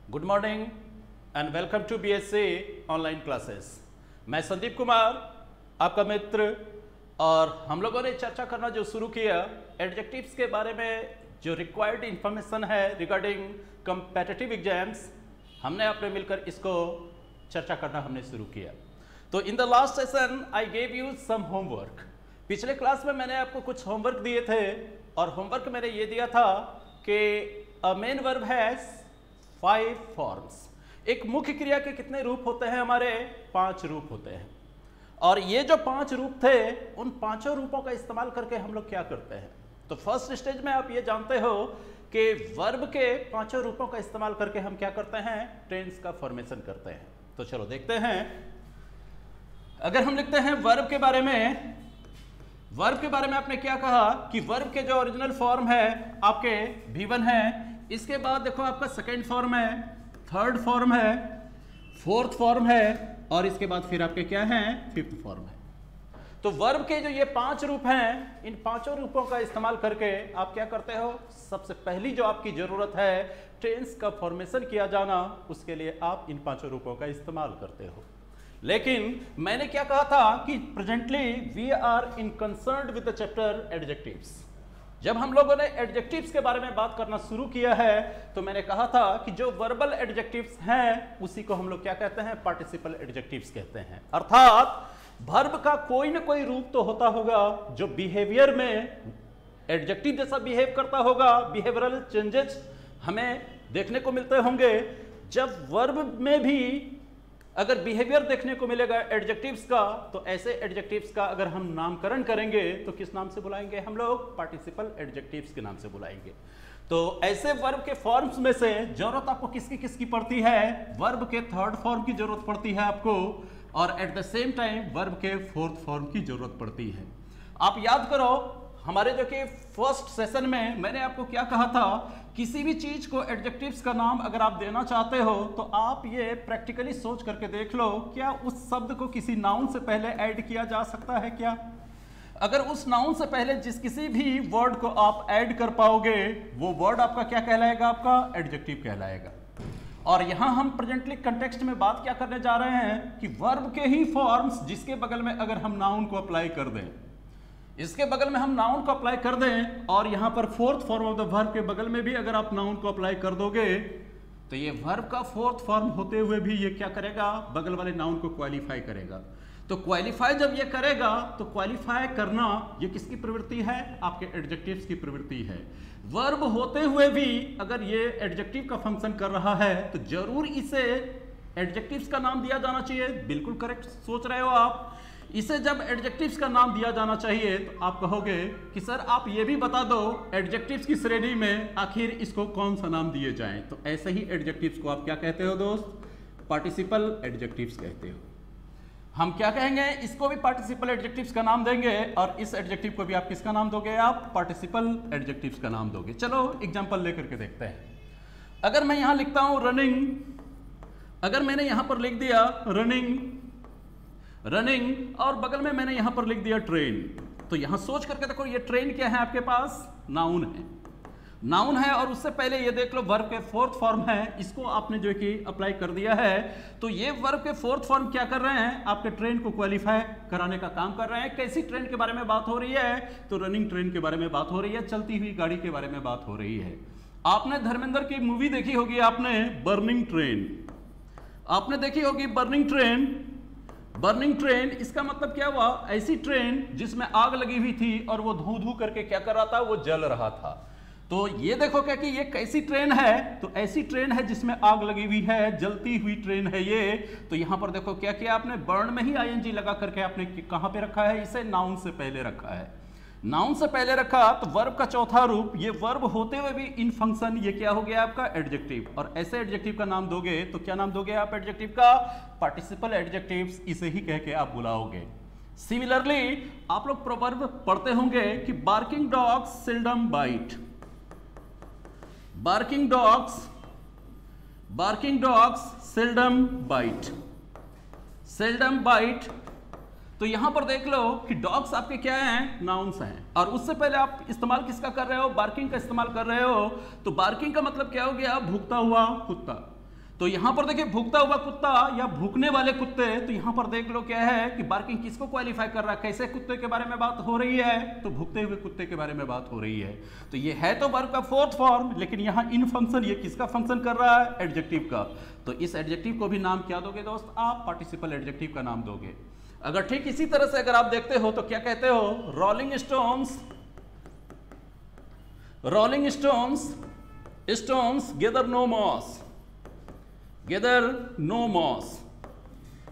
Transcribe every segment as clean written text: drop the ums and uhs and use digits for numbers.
Good morning and welcome to BSc online classes. मैं संदीप कुमार, आपका मित्र, और हम लोगों ने चर्चा करना जो शुरू किया एडजेक्टिव्स के बारे में, जो रिक्वायर्ड इंफॉर्मेशन है रिगार्डिंग कम्पेटिटिव एग्जाम्स, हमने आपने मिलकर इसको चर्चा करना हमने शुरू किया। तो in the last session I gave you some homework. पिछले क्लास में मैंने आपको कुछ होमवर्क दिए थे और होमवर्क मैंने ये दिया था कि अ मेन वर्ब हैज 5 फॉर्म्स। एक मुख्य क्रिया के कितने रूप होते हैं? हमारे 5 रूप होते हैं। और ये जो 5 रूप थे, उन 5 रूपों का इस्तेमाल करके हम लोग क्या करते हैं? तो फर्स्ट स्टेज में आप ये जानते हो कि वर्ब के 5 रूपों का इस्तेमाल करके हम क्या करते हैं? टेंस का फॉर्मेशन करते हैं। तो चलो देखते हैं। अगर हम लिखते हैं वर्ब के बारे में, वर्ब के बारे में आपने क्या कहा कि वर्ब के जो ओरिजिनल फॉर्म है आपके V1 है, इसके बाद देखो आपका सेकेंड फॉर्म है, थर्ड फॉर्म है, फोर्थ फॉर्म है, और इसके बाद फिर आपके क्या हैं? फिफ्थ फॉर्म है। तो वर्ब के जो ये 5 रूप हैं, इन 5 रूपों का इस्तेमाल करके आप क्या करते हो? सबसे पहली जो आपकी जरूरत है टेंस का फॉर्मेशन किया जाना, उसके लिए आप इन 5 रूपों का इस्तेमाल करते हो। लेकिन मैंने क्या कहा था कि presently we are in concerned with the chapter adjectives. जब हम लोगों ने एडजेक्टिव्स के बारे में बात करना शुरू किया है तो मैंने कहा था कि जो वर्बल एडजेक्टिव्स हैं उसी को हम लोग क्या कहते हैं? पार्टिसिपल एडजेक्टिव्स कहते हैं। अर्थात वर्ब का कोई ना कोई रूप तो होता होगा जो बिहेवियर में एडजेक्टिव जैसा बिहेव करता होगा। बिहेवियरल चेंजेस हमें देखने को मिलते होंगे। जब वर्ब में भी अगर बिहेवियर देखने को मिलेगा एडजेक्टिव्स का, तो ऐसे एडजेक्टिव्स का अगर हम नामकरण करेंगे तो किस नाम से बुलाएंगे? हम लोग पार्टिसिपल एडजेक्टिव्स के नाम से बुलाएंगे। तो ऐसे वर्ब के फॉर्म्स में से जरूरत आपको किसकी किसकी पड़ती है? वर्ब के थर्ड फॉर्म की जरूरत पड़ती है आपको, और eight the same time verb के फोर्थ फॉर्म की जरूरत पड़ती है। आप याद करो हमारे जो कि फर्स्ट सेशन में मैंने आपको क्या कहा था, किसी भी चीज को एडजेक्टिव्स का नाम अगर आप देना चाहते हो तो आप ये प्रैक्टिकली सोच करके देख लो, क्या उस शब्द को किसी नाउन से पहले ऐड किया जा सकता है क्या? अगर उस नाउन से पहले जिस किसी भी वर्ड को आप ऐड कर पाओगे, वो वर्ड आपका क्या कहलाएगा? आपका एडजेक्टिव कहलाएगा। और यहां हम प्रेजेंटली कंटेक्स्ट में बात क्या करने जा रहे हैं कि वर्ब के ही फॉर्म्स जिसके बगल में अगर हम नाउन को अप्लाई कर दें, इसके बगल में हम नाउन को अप्लाई कर दें, और यहां पर fourth form of the verb के बगल में भी अगर आप नाउन को अप्लाई कर दोगे तो ये वर्ब का फोर्थ फॉर्म होते हुए भी ये क्या करेगा? बगल वाले नाउन को क्वालिफाई करेगा। तो क्वालिफाई जब ये करेगा तो क्वालिफाई करना ये किसकी प्रवृत्ति है? आपके एडजेक्टिव्स की प्रवृत्ति है। वर्ब होते हुए भी अगर ये एडजेक्टिव का फंक्शन कर रहा है तो जरूर इसे एडजेक्टिव्स का नाम दिया जाना चाहिए। बिल्कुल करेक्ट सोच रहे हो आप। इसे जब एडजेक्टिव्स का नाम दिया जाना चाहिए तो आप कहोगे कि सर आप ये भी बता दो एडजेक्टिव्स की श्रेणी में आखिर इसको कौन सा नाम दिए जाएं। तो ऐसे ही एडजेक्टिव्स को आप क्या कहते हो दोस्त? पार्टिसिपल एडजेक्टिव्स कहते हो। हम क्या कहेंगे? इसको भी पार्टिसिपल एडजेक्टिव्स का नाम देंगे, और इस एडजेक्टिव को भी आप किसका नाम दोगे? आप पार्टिसिपल एडजेक्टिव्स का नाम दोगे। चलो एग्जाम्पल लेकर के देखते हैं। अगर मैं यहां लिखता हूं रनिंग, अगर मैंने यहां पर लिख दिया रनिंग, रनिंग, और बगल में मैंने यहां पर लिख दिया ट्रेन, तो यहां सोच करके देखो ये ट्रेन क्या है? आपके पास नाउन है, नाउन है। और उससे पहले ये देख लो वर्ब के फोर्थ फॉर्म है, इसको आपने जो कि अप्लाई कर दिया है। तो ये वर्ब के फोर्थ फॉर्म क्या कर रहे हैं? आपके ट्रेन को क्वालिफाई कराने का काम कर रहे हैं। कैसी ट्रेन के बारे में बात हो रही है? तो रनिंग ट्रेन के बारे में बात हो रही है, चलती हुई गाड़ी के बारे में बात हो रही है। आपने धर्मेंद्र की मूवी देखी होगी, आपने बर्निंग ट्रेन, आपने देखी होगी बर्निंग ट्रेन। बर्निंग ट्रेन इसका मतलब क्या हुआ? ऐसी ट्रेन जिसमें आग लगी हुई थी और वो धू धू करके क्या कर रहा था? वो जल रहा था। तो ये देखो क्या कि ये कैसी ट्रेन है? तो ऐसी ट्रेन है जिसमें आग लगी हुई है, जलती हुई ट्रेन है ये। तो यहां पर देखो क्या किया आपने? बर्न में ही आईएनजी लगा करके आपने कहां पे रखा है? इसे नाउन से पहले रखा है। नाउन से पहले रखा तो वर्ब का चौथा रूप, ये वर्ब होते हुए भी इन फंक्शन, ये क्या हो गया आपका? एडजेक्टिव। और ऐसे एडजेक्टिव का नाम दोगे तो क्या नाम दोगे आप एडजेक्टिव का? पार्टिसिपल एडजेक्टिव्स, इसे ही कह के आप बुलाओगे। सिमिलरली आप लोग प्रोवर्ब पढ़ते होंगे कि barking dogs seldom bite, barking dogs seldom bite, seldom bite. तो यहां पर देख लो कि डॉग्स आपके क्या हैं? नाउन्स हैं। और उससे पहले आप इस्तेमाल किसका कर रहे हो? बार्किंग का इस्तेमाल कर रहे हो। तो बार्किंग का मतलब क्या हो गया? भूखता हुआ कुत्ता। तो यहां पर देखिए भूखता हुआ कुत्ता या भूखने वाले कुत्ते, तो यहां पर देख लो क्या है कि बार्किंग किसको क्वालिफाई कर रहा है, कैसे कुत्ते के बारे में बात हो रही है, तो भूखते हुए कुत्ते के बारे में बात हो रही है। तो ये है तो वर्ब का फोर्थ फॉर्म, लेकिन यहां इन फंक्शन ये किसका फंक्शन कर रहा है, एडजेक्टिव का। तो इस एडजेक्टिव को भी नाम क्या दोगे दोस्त, आप पार्टिसिपल एडजेक्टिव का नाम दोगे। अगर ठीक इसी तरह से अगर आप देखते हो तो क्या कहते हो, rolling stones, rolling stones, stones gather no moss, gather no moss,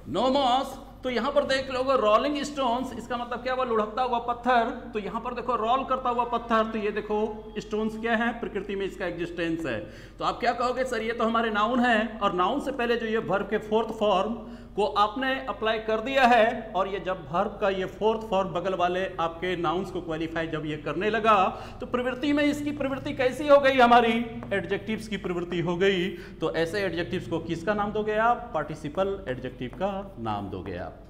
no moss. तो यहां पर देख लोगे रोलिंग स्टोन्स, इसका मतलब क्या हुआ, लुढ़कता हुआ पत्थर। तो यहां पर देखो रोल करता हुआ पत्थर, तो ये देखो स्टोन्स क्या है, प्रकृति में इसका एग्जिस्टेंस है। तो आप क्या कहोगे, सर ये तो हमारे नाउन है, और नाउन से पहले जो ये वर्ब के फोर्थ फॉर्म को आपने अप्लाई कर दिया है, और ये जब वर्ब का ये फोर्थ फॉर्म बगल वाले आपके नाउन्स को क्वालिफाई जब ये करने लगा, तो प्रवृत्ति में इसकी प्रवृत्ति कैसी हो गई, हमारी एडजेक्टिव्स की प्रवृत्ति हो गई। तो ऐसे एडजेक्टिव्स को किसका नाम दोगे आप, पार्टिसिपल एडजेक्टिव का नाम दोगे आप,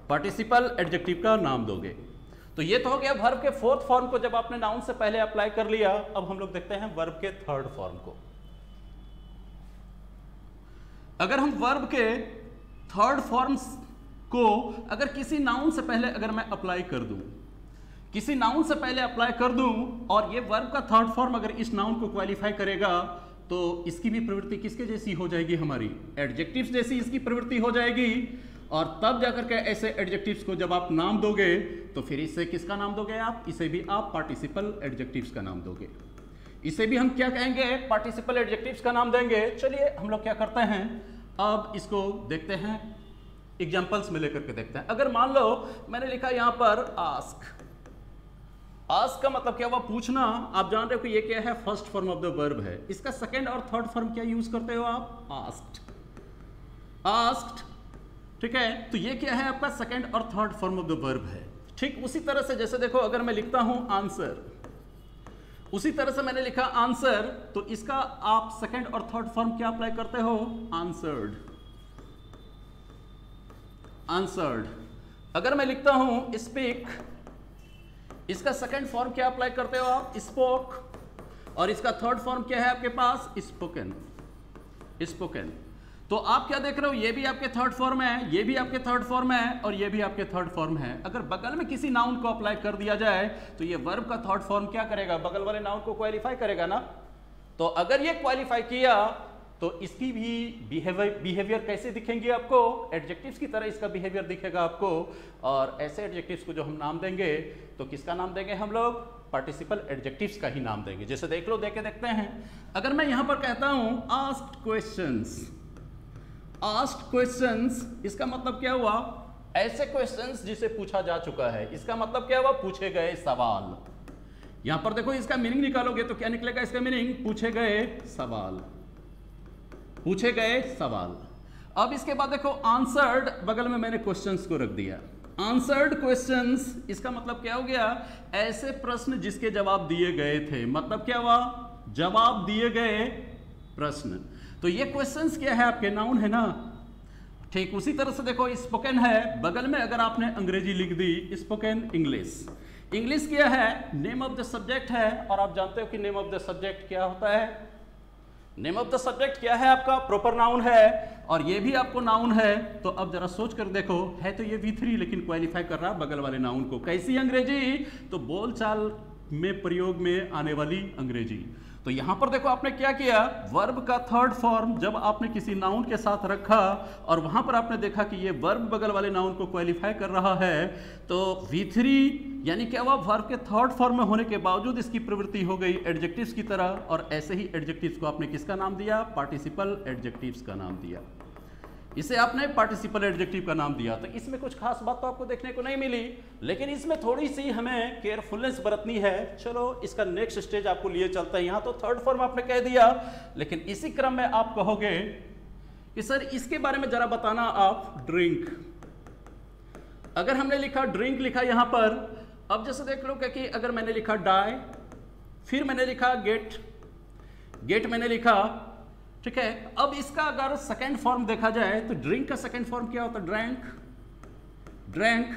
पार्टिसिपल एडजेक्टिव का नाम दोगे। तो ये तो हो गया वर्ब के फोर्थ फॉर्म को जब आपने नाउन से पहले अप्लाई कर लिया। अब हम लोग देखते हैं वर्ब के थर्ड फॉर्म को। अगर हम वर्ब के थर्ड फॉर्म्स को अगर किसी नाउन से पहले अगर मैं अप्लाई कर दूं, किसी नाउन से पहले अप्लाई कर दूं, और ये वर्ब का थर्ड फॉर्म अगर इस नाउन को क्वालिफाई करेगा, तो इसकी भी प्रवृत्ति किसके जैसी हो जाएगी, हमारी एडजेक्टिव्स जैसी इसकी प्रवृत्ति हो जाएगी। और तब जाकर के ऐसे एडजेक्टिव्स को जब आप नाम दोगे, तो फिर इसे किसका नाम दोगे आप, इसे भी आप पार्टिसिपल एडजेक्टिव्स का नाम दोगे। इसे भी हम क्या कहेंगे, पार्टिसिपल एडजेक्टिव्स का नाम देंगे। चलिए हम लोग क्या करते हैं, अब इसको देखते हैं, एग्जांपल्स में लेकर के देखते हैं। अगर मान लो मैंने लिखा यहां पर आस्क, आस्क का मतलब क्या हुआ, पूछना। आप जान रहे हो कि ये क्या है, first form of the verb है। इसका सेकंड और थर्ड फॉर्म क्या यूज करते हो आप, आस्क्ड, आस्क्ड, ठीक है। तो ये क्या है, आपका सेकंड और third form of the verb है। ठीक उसी तरह से जैसे देखो, अगर मैं लिखता हूं आंसर, उसी तरह से मैंने लिखा आंसर, तो इसका आप सेकंड और थर्ड फॉर्म क्या अप्लाई करते हो, आंसर्ड, आंसर्ड। अगर मैं लिखता हूं स्पीक, इसका सेकंड फॉर्म क्या अप्लाई करते हो आप, स्पोक, और इसका थर्ड फॉर्म क्या है आपके पास, स्पोकन, स्पोकन। तो आप क्या देख रहे हो, ये भी आपके थर्ड फॉर्म है, ये भी आपके थर्ड फॉर्म है, और ये भी आपके थर्ड फॉर्म है। अगर बगल में किसी नाउन को अप्लाई कर दिया जाए, तो ये वर्ब का थर्ड फॉर्म क्या करेगा, बगल वाले नाउन को क्वालिफाई करेगा ना। तो अगर ये क्वालिफाई किया, तो इसकी भी बिहेवियर कैसे दिखेंगे आपको, एडजेक्टिव्स की तरह इसका बिहेवियर दिखेगा आपको। और ऐसे एडजेक्टिव्स को जो हम नाम देंगे, तो किसका नाम देंगे हम लोग, पार्टिसिपल एडजेक्टिव्स का ही नाम देंगे। जैसे देख लो, देखे देखते हैं। अगर मैं यहां पर कहता हूं आस्क्ड क्वेश्चंस, आस्क्ड क्वेश्चंस, इसका मतलब क्या हुआ, ऐसे क्वेश्चंस जिसे पूछा जा चुका है। इसका मतलब क्या हुआ, पूछे गए सवाल। यहां पर देखो, इसका मीनिंग निकालोगे तो क्या निकलेगा, इसका मीनिंग पूछे गए सवाल, पूछे गए सवाल। अब इसके बाद देखो आंसर्ड, बगल में मैंने क्वेश्चंस को रख दिया, आंसर्ड क्वेश्चंस, इसका मतलब क्या हो गया, ऐसे प्रश्न जिसके जवाब दिए गए थे। मतलब क्या हुआ, जवाब दिए गए प्रश्न। तो ये क्वेश्चंस क्या है, आपके नाउन है ना। ठीक उसी तरह से देखो स्पोकन है, बगल में अगर आपने अंग्रेजी लिख दी, स्पोकन इंग्लिश, इंग्लिश क्या है, नेम ऑफ द सब्जेक्ट है। और आप जानते हो कि नेम ऑफ द सब्जेक्ट क्या होता है, नेम ऑफ द सब्जेक्ट क्या है आपका, प्रॉपर नाउन है, और ये भी आपको नाउन है। तो अब जरा सोच कर देखो, है तो ये V3, लेकिन क्वालिफाई कर रहा है बगल वाले नाउन को। कैसी अंग्रेजी, तो बोलचाल में प्रयोग में आने वाली अंग्रेजी। तो यहां पर देखो आपने क्या किया, वर्ब का थर्ड फॉर्म जब आपने किसी नाउन के साथ रखा, और वहां पर आपने देखा कि ये वर्ब बगल वाले नाउन को क्वालिफाई कर रहा है, तो V3 यानी क्या हुआ, वर्ब के थर्ड फॉर्म में होने के बावजूद इसकी प्रवृत्ति हो गई एडजेक्टिव्स की तरह। और ऐसे ही एडजेक्टिव्स को आपने किसका नाम दिया, पार्टिसिपल एडजेक्टिव्स का नाम दिया। इसे आपने पार्टिसिपल एडजेक्टिव का नाम दिया। तो इसमें कुछ खास बात तो आपको देखने को नहीं मिली, लेकिन इसमें थोड़ी सी हमें केयरफुलनेस बरतनी है। चलो इसका नेक्स्ट स्टेज आपको लिए चलते हैं। यहाँ तो थर्ड फॉर्म आपने कह दिया, लेकिन इसी क्रम में आप कहोगे कि सर इसके बारे में जरा बताना आप, ड्रिंक। अगर हमने लिखा ड्रिंक, लिखा यहां पर, अब जैसे देख लो कि अगर मैंने लिखा डाई, फिर मैंने लिखा गेट, गेट मैंने लिखा, ठीक है। अब इसका अगर सेकेंड फॉर्म देखा जाए, तो ड्रिंक का सेकेंड फॉर्म क्या होता है, ड्रैंक, ड्रैंक।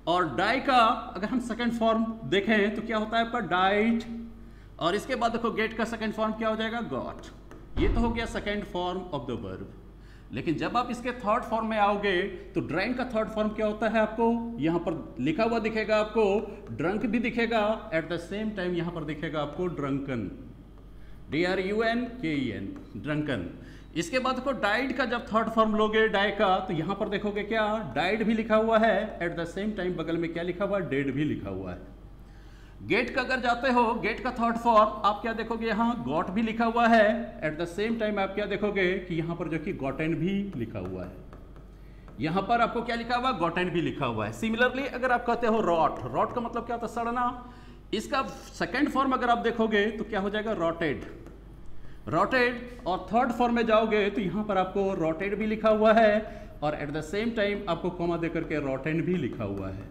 और डाई का अगर हम सेकेंड फॉर्म देखें तो क्या होता है आपका, डाइट। और इसके बाद देखो गेट का सेकेंड फॉर्म क्या हो जाएगा, गॉट। ये तो हो गया second form of the verb. लेकिन जब आप इसके थर्ड फॉर्म में आओगे तो ड्रैंक का थर्ड फॉर्म क्या होता है, आपको यहां पर लिखा हुआ दिखेगा, आपको ड्रंक भी दिखेगा, एट द सेम टाइम यहां पर दिखेगा आपको ड्रंकन, DRUNKEN, ड्रंकन। इसके बाद को डाइड का जब थर्ड फॉर्म लोगे डाई का, तो यहां पर देखोगे क्या डाइड भी लिखा हुआ है, एट द सेम टाइम बगल में क्या लिखा हुआ है, डेड भी लिखा हुआ है। गेट का अगर जाते हो, गेट का थर्ड फॉर्म आप क्या देखोगे, यहाँ गॉट भी लिखा हुआ है, एट द सेम टाइम आप क्या देखोगे कि यहाँ पर जो कि गॉटेन भी लिखा हुआ है। यहाँ पर आपको क्या लिखा हुआ है, गॉटेन भी लिखा हुआ है। सिमिलरली अगर आप कहते हो रॉट, रॉट का मतलब क्या होता है, सड़ना। इसका सेकेंड फॉर्म अगर आप देखोगे तो क्या हो जाएगा, रॉटेड, रॉटेड। और थर्ड फॉर्म में जाओगे तो यहाँ पर आपको रॉटेड भी लिखा हुआ है और एट द सेम टाइम आपको कॉमा देकर के रॉटेन भी लिखा हुआ है।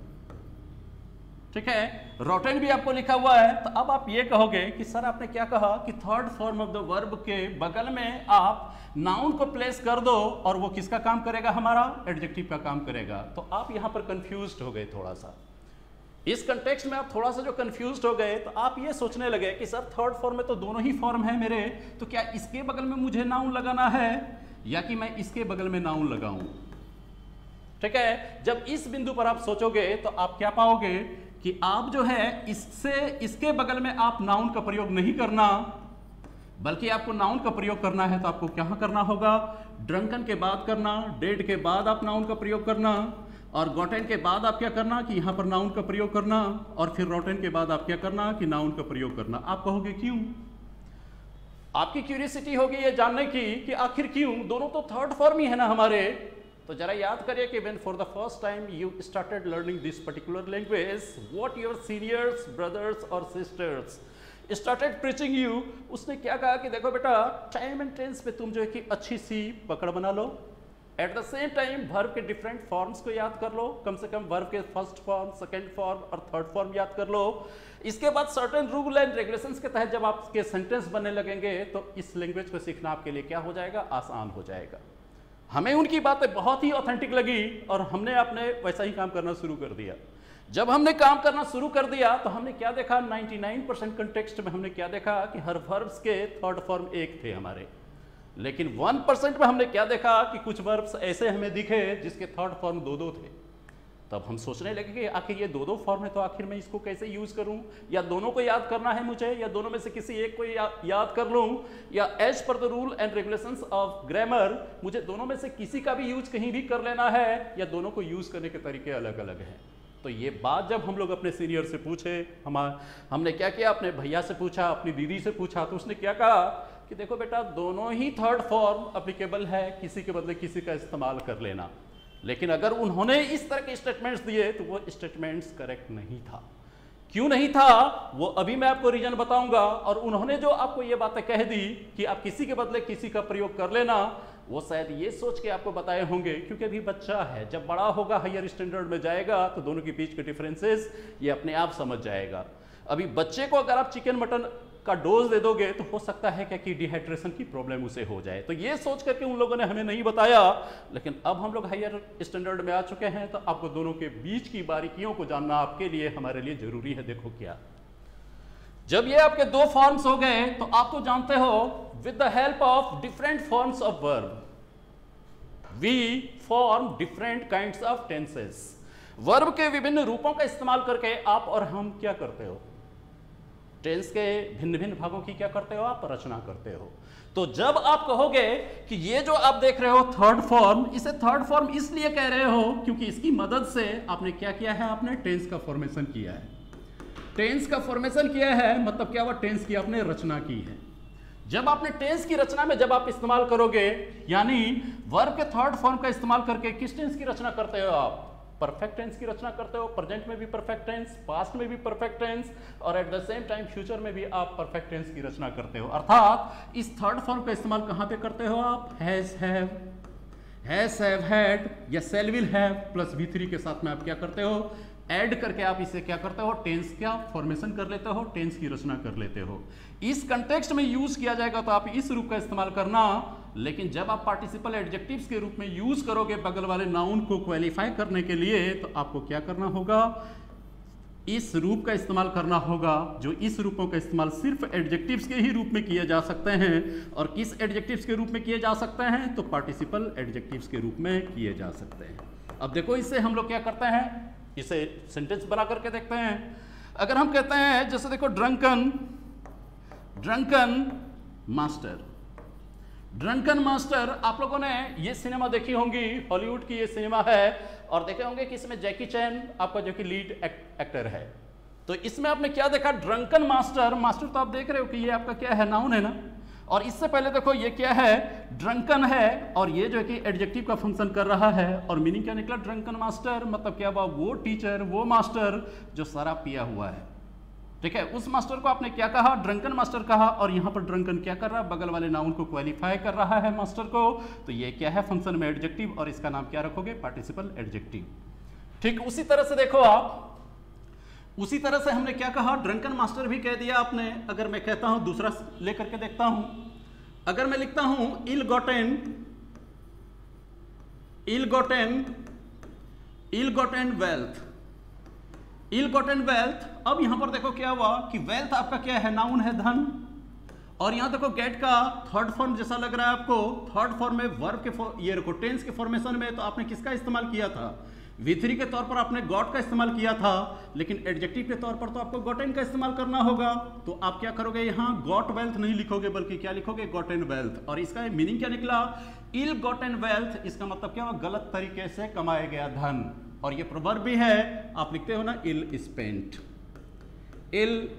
ठीक है, रॉटेन भी आपको लिखा हुआ है। तो अब आप ये कहोगे कि सर आपने क्या कहा कि third form of the verb के बगल में आप नाउन को प्लेस कर दो और वो किसका काम करेगा, हमारा एडजेक्टिव का काम करेगा। तो आप यहां पर कंफ्यूज्ड हो गए थोड़ा सा, इस कंटेक्स्ट में आप थोड़ा सा जो कंफ्यूज्ड हो गए, तो आप ये सोचने लगे कि सर थर्ड फॉर्म में तो दोनों ही फॉर्म है मेरे, तो क्या इसके बगल में मुझे नाउन लगाना है या कि मैं इसके बगल में नाउन लगाऊं। ठीक है, जब इस बिंदु पर आप सोचोगे तो आप क्या पाओगे कि आप जो है इससे इसके बगल में आप नाउन का प्रयोग नहीं करना, बल्कि आपको नाउन का प्रयोग करना है तो आपको क्या करना होगा, ड्रंकन के बाद करना, डेड के बाद आप नाउन का प्रयोग करना, और गॉटेन के बाद आप क्या करना कि यहां पर नाउन का प्रयोग करना, और फिर रॉटेन के बाद आप क्या करना कि नाउन का प्रयोग करना। आप कहोगे क्यों, आपकी क्यूरियोसिटी होगी ये जानने की कि आखिर क्यों, दोनों तो थर्ड फॉर्म ही है ना हमारे। तो जरा याद करिए कि when for the first time you started learning this particular language, what your seniors, brothers or sisters started preaching you, उसने क्या कहा कि देखो बेटा टाइम एंड टेंस पे तुम जो है कि अच्छी सी पकड़ बना लो, at the same time verb के डिफरेंट फॉर्म्स को याद कर लो, कम से कम वर्ब के फर्स्ट फॉर्म, सेकेंड फॉर्म और थर्ड फॉर्म याद कर लो। इसके बाद सर्टेन रूल एंड रेगुलेशंस के तहत जब आपके सेंटेंस बनने लगेंगे तो इस लैंग्वेज को सीखना आपके लिए क्या हो जाएगा, आसान हो जाएगा। हमें उनकी बातें बहुत ही ऑथेंटिक लगी और हमने अपने वैसा ही काम करना शुरू कर दिया। जब हमने काम करना शुरू कर दिया तो हमने क्या देखा, 99% कंटेक्स्ट में हमने क्या देखा कि हर वर्ब्स के थर्ड फॉर्म एक थे हमारे, लेकिन 1% में हमने क्या देखा कि कुछ वर्ब्स ऐसे हमें दिखे जिसके थर्ड फॉर्म दो दो थे। तब हम सोचने लगे कि आखिर ये दो दो फॉर्म है तो आखिर मैं इसको कैसे यूज करूं, या दोनों को याद करना है मुझे, या दोनों में से किसी एक को याद कर लूं, या as per the rule and regulations of grammar मुझे दोनों में से किसी का भी यूज कहीं भी कर लेना है, या दोनों को यूज करने के तरीके अलग अलग हैं। तो ये बात जब हम लोग अपने सीनियर से पूछे, हमने क्या किया, अपने भैया से पूछा, अपनी दीदी से पूछा, तो उसने क्या कहा कि देखो बेटा दोनों ही थर्ड फॉर्म अप्लीकेबल है, किसी के बदले किसी का इस्तेमाल कर लेना। लेकिन अगर उन्होंने इस तरह के स्टेटमेंट्स दिए तो वो स्टेटमेंट्स करेक्ट नहीं था। क्यों नहीं था वो अभी मैं आपको रीजन बताऊंगा। और उन्होंने जो आपको ये बातें कह दी कि आप किसी के बदले किसी का प्रयोग कर लेना, वो शायद ये सोच के आपको बताए होंगे क्योंकि अभी बच्चा है, जब बड़ा होगा हायर स्टैंडर्ड में जाएगा तो दोनों के बीच के डिफरेंसेस ये अपने आप समझ जाएगा। अभी बच्चे को अगर आप चिकन मटन का डोज दे दोगे तो हो सकता है क्या कि डिहाइड्रेशन की प्रॉब्लम उसे हो जाए। तो ये सोच करके उन लोगों ने हमें नहीं बताया, लेकिन अब हम लोग हायर स्टैंडर्ड में आ चुके हैं तो आपको दोनों के बीच की बारीकियों को जानना आपके लिए, हमारे लिए जरूरी है। देखो क्या, जब ये आपके दो फॉर्म्स हो गए तो आप तो जानते हो with the help of different forms of verb we form different kinds of tenses. Verb के विभिन्न रूपों का इस्तेमाल करके आप और हम क्या करते हो, टेंस के भिन्न भिन्न भागों की क्या करते हो, आप रचना करते हो। तो जब आप कहोगे कि ये जो आप देख रहे हो थर्ड फॉर्म, इसे थर्ड फॉर्म इसलिए कह रहे हो क्योंकि इसकी मदद से आपने क्या किया है, आपने टेंस का फॉर्मेशन किया है। टेंस का फॉर्मेशन किया है मतलब क्या हुआ, टेंस की आपने रचना की है। जब आपने टेंस की रचना में जब आप इस्तेमाल करोगे, यानी वर्ब के थर्ड फॉर्म का इस्तेमाल करके किस टेंस की रचना करते हो आप, परफेक्ट टेंस की रचना करते हो। प्रेजेंट में भी परफेक्ट टेंस, पास्ट में भी परफेक्ट टेंस, और eight the same time future में भी आप परफेक्ट टेंस की रचना करते हो। अर्थात इस थर्ड फॉर्म का इस्तेमाल कहां पे करते हो आप, हैज हैव हैड या शैल विल हैव प्लस V3 के साथ में आप क्या करते हो, ऐड करके आप इसे क्या करते हो, टेंस का फॉर्मेशन कर लेते हो, टेंस की रचना कर लेते हो। इस कंटेक्स्ट में यूज किया जाएगा तो आप इस रूप का इस्तेमाल करना, लेकिन जब आप पार्टिसिपल एडजेक्टिव्स के रूप में यूज करोगे बगल वाले नाउन को क्वालिफाई करने के लिए, तो आपको क्या करना होगा, इस रूप का इस्तेमाल करना होगा, जो इस रूपों का इस्तेमाल सिर्फ एडजेक्टिव्स के ही रूप में किए जा सकते हैं। और किस एडजेक्टिव्स के रूप में किए जा सकते हैं? तो पार्टिसिपल एडजेक्टिव्स के रूप में किए जा सकते हैं। अब देखो इससे हम लोग क्या करते हैं, इसे सेंटेंस बना करके देखते हैं। अगर हम कहते हैं जैसे देखो ड्रंकन मास्टर, ड्रंकन मास्टर, आप लोगों ने ये सिनेमा देखी होंगी, हॉलीवुड की ये सिनेमा है, और देखे होंगे कि इसमें जैकी चैन आपका जो कि लीड एक्टर है। तो इसमें आपने क्या देखा? Drunken master. मास्टर तो आप देख रहे हो कि ये आपका क्या है? नाउन है ना। और इससे पहले देखो ये क्या है? ड्रंकन है, और ये जो कि एडजेक्टिव का फंक्शन कर रहा है। और मीनिंग क्या निकला? ड्रंकन मास्टर मतलब क्या हुआ? वो टीचर, वो मास्टर जो शराब पिया हुआ है। ठीक है, उस मास्टर को आपने क्या कहा? ड्रंकन मास्टर कहा। और यहाँ पर ड्रंकन क्या कर रहा है? बगल वाले नाउन को क्वालिफाई कर रहा है मास्टर को। तो ये क्या है? फंक्शन में एडजेक्टिव, और इसका नाम क्या रखोगे? Participle adjective. ठीक उसी तरह से देखो आप, उसी तरह से हमने क्या कहा? ड्रंकन मास्टर भी कह दिया आपने। अगर मैं कहता हूं, दूसरा लेकर के देखता हूं, अगर मैं लिखता हूं इल गॉटेन वेल्थ, इल गॉटेन वेल्थ। अब यहां पर देखो क्या हुआ कि वेल्थ आपका क्या है? नाउन है, धन। और यहां देखो गेट का थर्ड फॉर्म जैसा लग रहा है आपको, थर्ड फॉर्म में वर्ब के ये देखो टेंस के फॉर्मेशन में तो आपने किसका इस्तेमाल किया था? V3 के तौर पर आपने गॉट का इस्तेमाल किया था, लेकिन एडजेक्टिव के तौर पर तो आपको गॉटेन का इस्तेमाल करना होगा। तो आप क्या करोगे? यहां गॉट वेल्थ नहीं लिखोगे, बल्कि क्या लिखोगे? गॉटेन वेल्थ। और इसका मीनिंग क्या निकला? इल गॉटेन वेल्थ। इसका मतलब क्या हुआ? गलत तरीके से कमाया गया धन। और ये प्रोवर्ब भी है, आप लिखते हो ना इल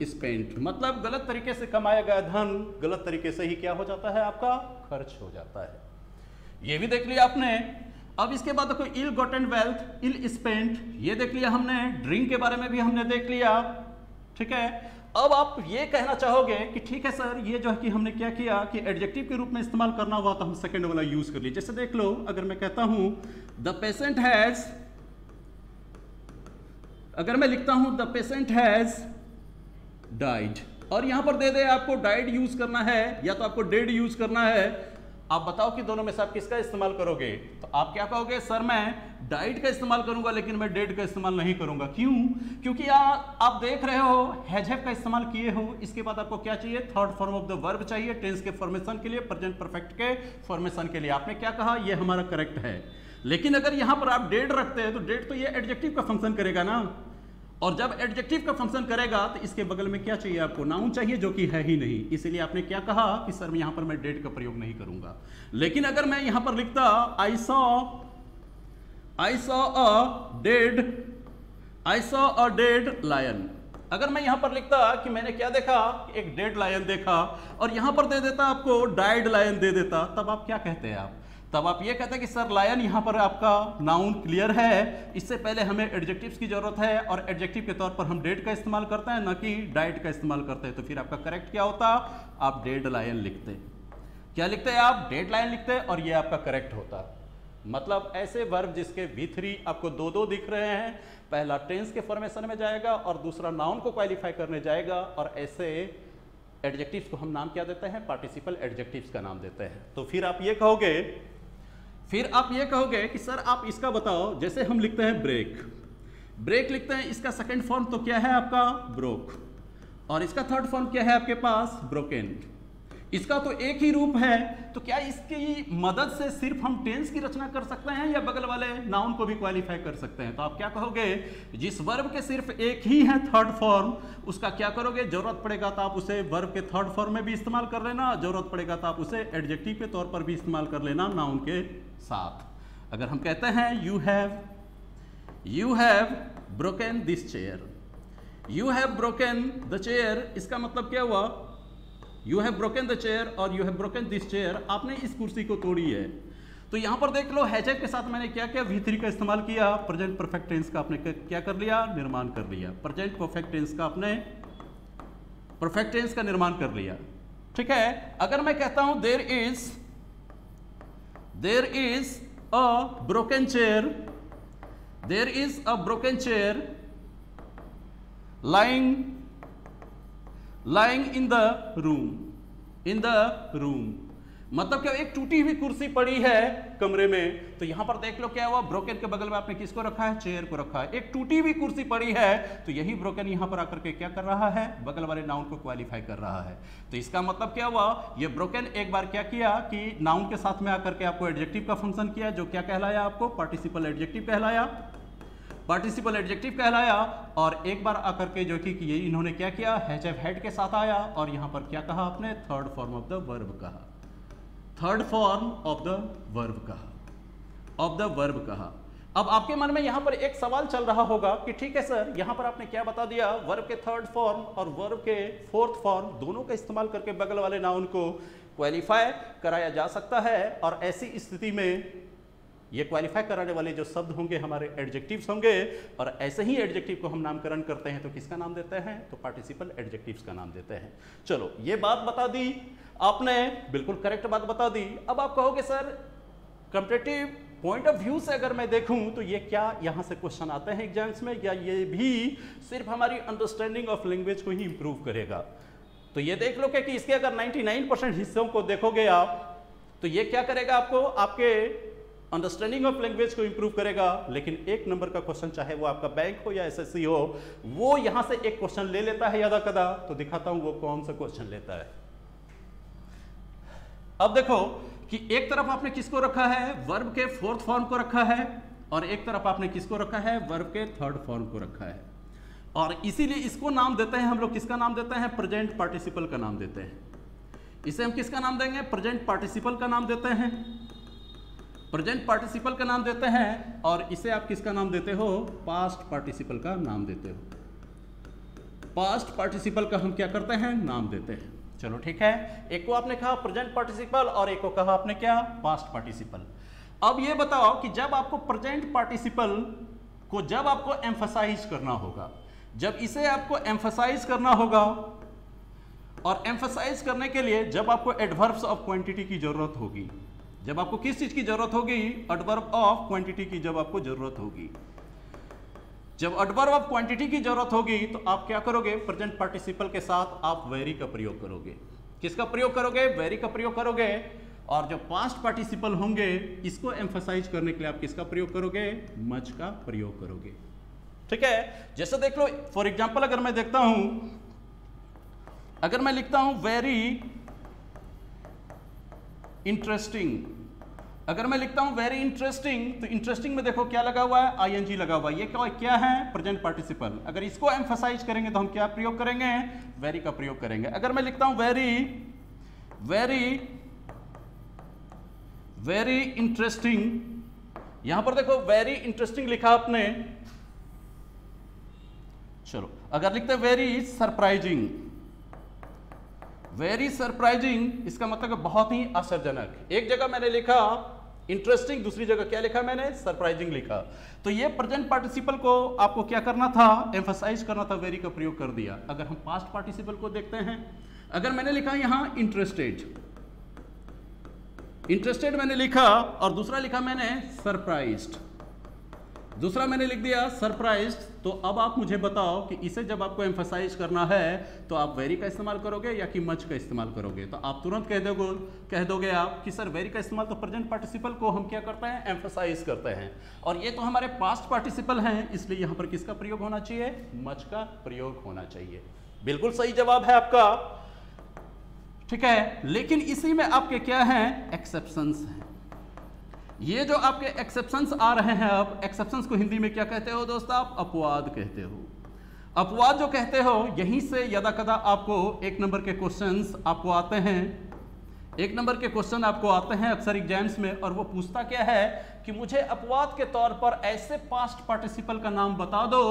स्पेंट, मतलब गलत तरीके से कमाया गया धन गलत तरीके से ही क्या हो जाता है? आपका खर्च हो जाता है। ये भी देख लिया आपने। अब इसके बाद देखो इल गॉटेन वेल्थ, इल स्पेंट, ये देख लिया हमने। ड्रिंक के बारे में भी हमने देख लिया। ठीक है, अब आप ये कहना चाहोगे कि ठीक है सर, ये जो है कि हमने क्या किया कि एडजेक्टिव के रूप में इस्तेमाल करना हुआ तो हम सेकंड वाला यूज कर लिए। जैसे देख लो, अगर मैं कहता हूं द पेशेंट हैज, अगर मैं लिखता हूं द पेशेंट हैज डाइड, और यहां पर दे दे आपको डाइड यूज करना है या तो आपको डेड यूज करना है। आप बताओ कि दोनों में से आप किसका इस्तेमाल करोगे? तो आप क्या कहोगे? सर मैं डाइड का इस्तेमाल करूंगा, लेकिन मैं डेड का इस्तेमाल नहीं करूंगा। क्यों? क्योंकि आप देख रहे हो हैव का इस्तेमाल किए हो, इसके बाद आपको क्या चाहिए? Third form of the verb चाहिए, टेंस के फॉर्मेशन के लिए, प्रेजेंट परफेक्ट के फॉर्मेशन के लिए। आपने क्या कहा? ये हमारा करेक्ट है। लेकिन अगर यहां पर आप डेड रखते हैं तो डेड तो ये एडजेक्टिव का फंक्शन करेगा ना, और जब एडजेक्टिव का फंक्शन करेगा तो इसके बगल में क्या चाहिए? आपको नाउन चाहिए, जो कि है ही नहीं। इसीलिए आपने क्या कहा कि सर यहां पर मैं डेड का प्रयोग नहीं करूंगा। लेकिन अगर मैं यहां पर लिखता I saw a dead lion, अगर मैं यहां पर लिखता कि मैंने क्या देखा? एक डेड लायन देखा, और यहां पर दे देता आपको डाइड लायन दे देता, तब आप क्या कहते हैं? तब आप ये कहते हैं कि सर लायन यहाँ पर आपका नाउन क्लियर है, इससे पहले हमें एडजेक्टिव्स की जरूरत है, और एडजेक्टिव के तौर पर हम डेड का इस्तेमाल करते हैं, ना कि डाइड का इस्तेमाल करते हैं। तो फिर आपका करेक्ट क्या होता? आप डेड लायन लिखते। क्या लिखते हैं आप? डेड लायन लिखते, और ये आपका करेक्ट होता। मतलब ऐसे वर्ब जिसके V3 आपको दो दिख रहे हैं, पहला टेंस के फॉर्मेशन में जाएगा और दूसरा नाउन को क्वालिफाई करने जाएगा, और ऐसे एडजेक्टिव्स को हम नाम क्या देते हैं? पार्टिसिपल एडजेक्टिव्स का नाम देते हैं। तो फिर आप ये कहोगे कि सर आप इसका बताओ। जैसे हम लिखते हैं ब्रेक लिखते हैं, इसका सेकंड फॉर्म तो क्या है आपका? ब्रोक, और इसका थर्ड फॉर्म क्या है आपके पास? ब्रोकन। इसका तो एक ही रूप है, तो क्या इसकी मदद से सिर्फ हम टेंस की रचना कर सकते हैं या बगल वाले नाउन को भी क्वालिफाई कर सकते हैं? तो आप क्या कहोगे? जिस वर्ब के सिर्फ एक ही है थर्ड फॉर्म, उसका क्या करोगे? जरूरत पड़ेगा तो आप उसे वर्ब के थर्ड फॉर्म में भी इस्तेमाल कर लेना, जरूरत पड़ेगा तो आप उसे एडजेक्टिव के तौर पर भी इस्तेमाल कर लेना नाउन के साथ। अगर हम कहते हैं you have broken this chair, you have broken the chair, इसका मतलब क्या हुआ? You have broken the chair और you have broken this chair, आपने इस कुर्सी को तोड़ी है। तो यहां पर देख लो हैव के साथ मैंने क्या किया? V3 का इस्तेमाल किया, प्रेजेंट परफेक्ट टेंस का आपने क्या कर लिया? निर्माण कर लिया। प्रेजेंट परफेक्ट टेंस का आपने परफेक्ट टेंस का निर्माण कर लिया। ठीक है, अगर मैं कहता हूं there is a broken chair, there is a broken chair lying in the room, मतलब क्या, एक टूटी हुई कुर्सी पड़ी है कमरे में, तो यहां पर देख लो क्या हुआ, ब्रोकन के बगल में आपने किसको रखा है, चेयर को रखा है। एक टूटी हुई कुर्सी पड़ी है, तो यही ब्रोकन यहां पर आकर के क्या कर रहा है, बगल वाले नाउन को क्वालिफाई कर रहा है। तो इसका मतलब क्या हुआ, ये ब्रोकन एक बार क्या किया कि नाउन के साथ में आकर के आपको एडजेक्टिव का फंक्शन किया, जो क्या कहलाया आपको, पार्टिसिपल एडजेक्टिव कहलाया, पार्टिसिपल एडजेक्टिव कहलाया। और एक बार आकर के जो कि ये इन्होंने क्या किया, हैज हैव हैड के साथ आया, और यहां पर क्या कहा आपने, third form of the verb कहा, third form of the verb कहा, ऑफ द वर्ब कहा। अब आपके मन में यहां पर एक सवाल चल रहा होगा कि ठीक है सर, यहां पर आपने क्या बता दिया, वर्ब के थर्ड फॉर्म और वर्ब के फोर्थ फॉर्म दोनों का इस्तेमाल करके बगल वाले नाउन को क्वालिफाई कराया जा सकता है, और ऐसी स्थिति में ये क्वालिफाई कराने वाले जो शब्द होंगे हमारे एडजेक्टिव्स होंगे, और ऐसे ही एडजेक्टिव को हम नामकरण करते हैं तो किसका नाम देते हैं, तो पार्टिसिपल एडजेक्टिव्स का नाम देते हैं। चलो ये बात बता दी आपने, बिल्कुल करेक्ट बात बता दी। अब आप कहोगे sir competitive point of view से अगर मैं देखूं तो ये क्या यहां से क्वेश्चन आते हैं एग्जाम्स में, या ये भी सिर्फ हमारी अंडरस्टैंडिंग ऑफ लैंग्वेज को ही इंप्रूव करेगा। तो ये देख लो कि इसके अगर 99% हिस्सों को देखोगे आप, तो ये क्या करेगा, आपको आपके अंडरस्टैंडिंग ऑफ लैंग्वेज को इंप्रूव करेगा। लेकिन एक नंबर का क्वेश्चन, चाहे वो आपका बैंक हो या एसएससी हो, वो यहां से एक क्वेश्चन ले लेता है यदा कदा। तो दिखाता हूं वो कौन सा क्वेश्चन लेता है। अब देखो कि एक तरफ आपने किसको रखा है, वर्ब के फोर्थ फॉर्म को रखा है, और एक तरफ आपने किसको रखा है, वर्ब के थर्ड फॉर्म को रखा है। और इसीलिए इसको नाम देते हैं हम लोग, किसका नाम देते हैं, प्रेजेंट पार्टिसिपल का नाम देते हैं। इसे हम किसका नाम देंगे, प्रेजेंट पार्टिसिपल का नाम देते हैं, प्रेजेंट पार्टिसिपल का नाम देते हैं। और इसे आप किसका नाम देते हो, पास्ट पार्टिसिपल का नाम देते हो। पास्ट पार्टिसिपल का हम क्या करते हैं, नाम देते हैं। चलो ठीक है, एक को आपने कहा प्रेजेंट पार्टिसिपल और एक को कहा आपने क्या, पास्ट पार्टिसिपल। अब ये बताओ कि जब आपको प्रेजेंट पार्टिसिपल को जब आपको एम्फसाइज करना होगा, जब इसे आपको एम्फसाइज करना होगा, और एम्फसाइज करने के लिए जब आपको एडवर्ब्स ऑफ क्वांटिटी की जरूरत होगी, जब आपको किस चीज की जरूरत होगी, एडवर्ब ऑफ क्वांटिटी की जब आपको जरूरत होगी, जब एडवर्ब ऑफ क्वांटिटी की जरूरत होगी, तो आप क्या करोगे, प्रेजेंट पार्टिसिपल के साथ आप वेरी का प्रयोग करोगे। किसका प्रयोग करोगे, वेरी का प्रयोग करोगे। और जो पास्ट पार्टिसिपल होंगे, इसको एम्फसाइज करने के लिए आप किसका प्रयोग करोगे, मच का प्रयोग करोगे। ठीक है, जैसे देख लो फॉर एग्जाम्पल, अगर मैं देखता हूं, अगर मैं लिखता हूं वेरी इंटरेस्टिंग, अगर मैं लिखता हूं वेरी इंटरेस्टिंग, तो इंटरेस्टिंग में देखो क्या लगा हुआ है, आईएनजी लगा हुआ है। ये क्या है, प्रेजेंट पार्टिसिपल। अगर इसको एम्फसाइज करेंगे तो हम क्या प्रयोग करेंगे, वेरी का प्रयोग करेंगे। अगर मैं लिखता हूं वेरी वेरी वेरी इंटरेस्टिंग, यहां पर देखो वेरी इंटरेस्टिंग लिखा आपने। चलो अगर लिखते हैं वेरी सरप्राइजिंग, वेरी सरप्राइजिंग, इसका मतलब बहुत ही आश्चर्यजनक। एक जगह मैंने लिखा इंटरेस्टिंग, दूसरी जगह क्या लिखा मैंने, सरप्राइजिंग लिखा। तो ये प्रेजेंट पार्टिसिपल को आपको क्या करना था, एम्फसाइज करना था, वेरी का प्रयोग कर दिया। अगर हम पास्ट पार्टिसिपल को देखते हैं, अगर मैंने लिखा यहां इंटरेस्टेड, इंटरेस्टेड मैंने लिखा, और दूसरा लिखा मैंने सरप्राइज्ड, दूसरा मैंने लिख दिया सरप्राइज्ड। तो अब आप मुझे बताओ कि इसे जब आपको एम्फसाइज करना है तो आप वेरी का इस्तेमाल करोगे या कि मच का इस्तेमाल करोगे। तो आप तुरंत कह दोगे आप कि सर वेरी का इस्तेमाल तो प्रेजेंट पार्टिसिपल को हम क्या करते हैं, एम्फसाइज करते हैं, और ये तो हमारे पास्ट पार्टिसिपल हैं, इसलिए यहां पर किसका प्रयोग होना चाहिए, मच का प्रयोग होना चाहिए। बिल्कुल सही जवाब है आपका। ठीक है, लेकिन इसी में आपके क्या हैं, एक्सेप्शंस हैं। ये जो आपके एक्सेप्शंस आ रहे हैं, अब एक्सेप्शंस को हिंदी में क्या कहते हो दोस्त, आप अपवाद कहते हो। अपवाद जो कहते हो, यहीं से यदा कदा आपको एक नंबर के क्वेश्चंस आपको आते हैं, एक नंबर के क्वेश्चन आपको आते हैं अक्सर एग्जाम्स में, और वो पूछता क्या है कि मुझे अपवाद के तौर पर ऐसे पास्ट पार्टिसिपल का नाम बता दो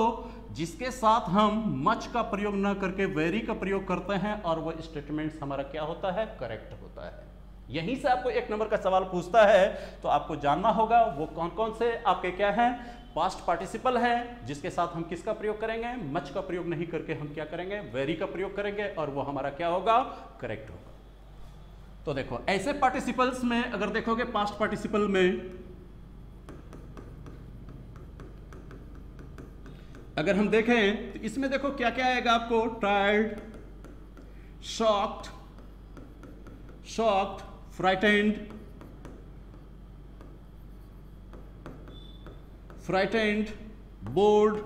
जिसके साथ हम मच का प्रयोग न करके वेरी का प्रयोग करते हैं, और वो स्टेटमेंट हमारा क्या होता है, करेक्ट होता है। यहीं से आपको एक नंबर का सवाल पूछता है, तो आपको जानना होगा वो कौन कौन से आपके क्या हैं, पास्ट पार्टिसिपल हैं, जिसके साथ हम किसका प्रयोग करेंगे, मच का प्रयोग नहीं करके हम क्या करेंगे, वेरी का प्रयोग करेंगे, और वो हमारा क्या होगा, करेक्ट होगा। तो देखो ऐसे पार्टिसिपल्स में अगर देखोगे, पास्ट पार्टिसिपल में अगर हम देखें तो इसमें देखो क्या क्या आएगा आपको, tired, shocked, frightened, frightened, bored,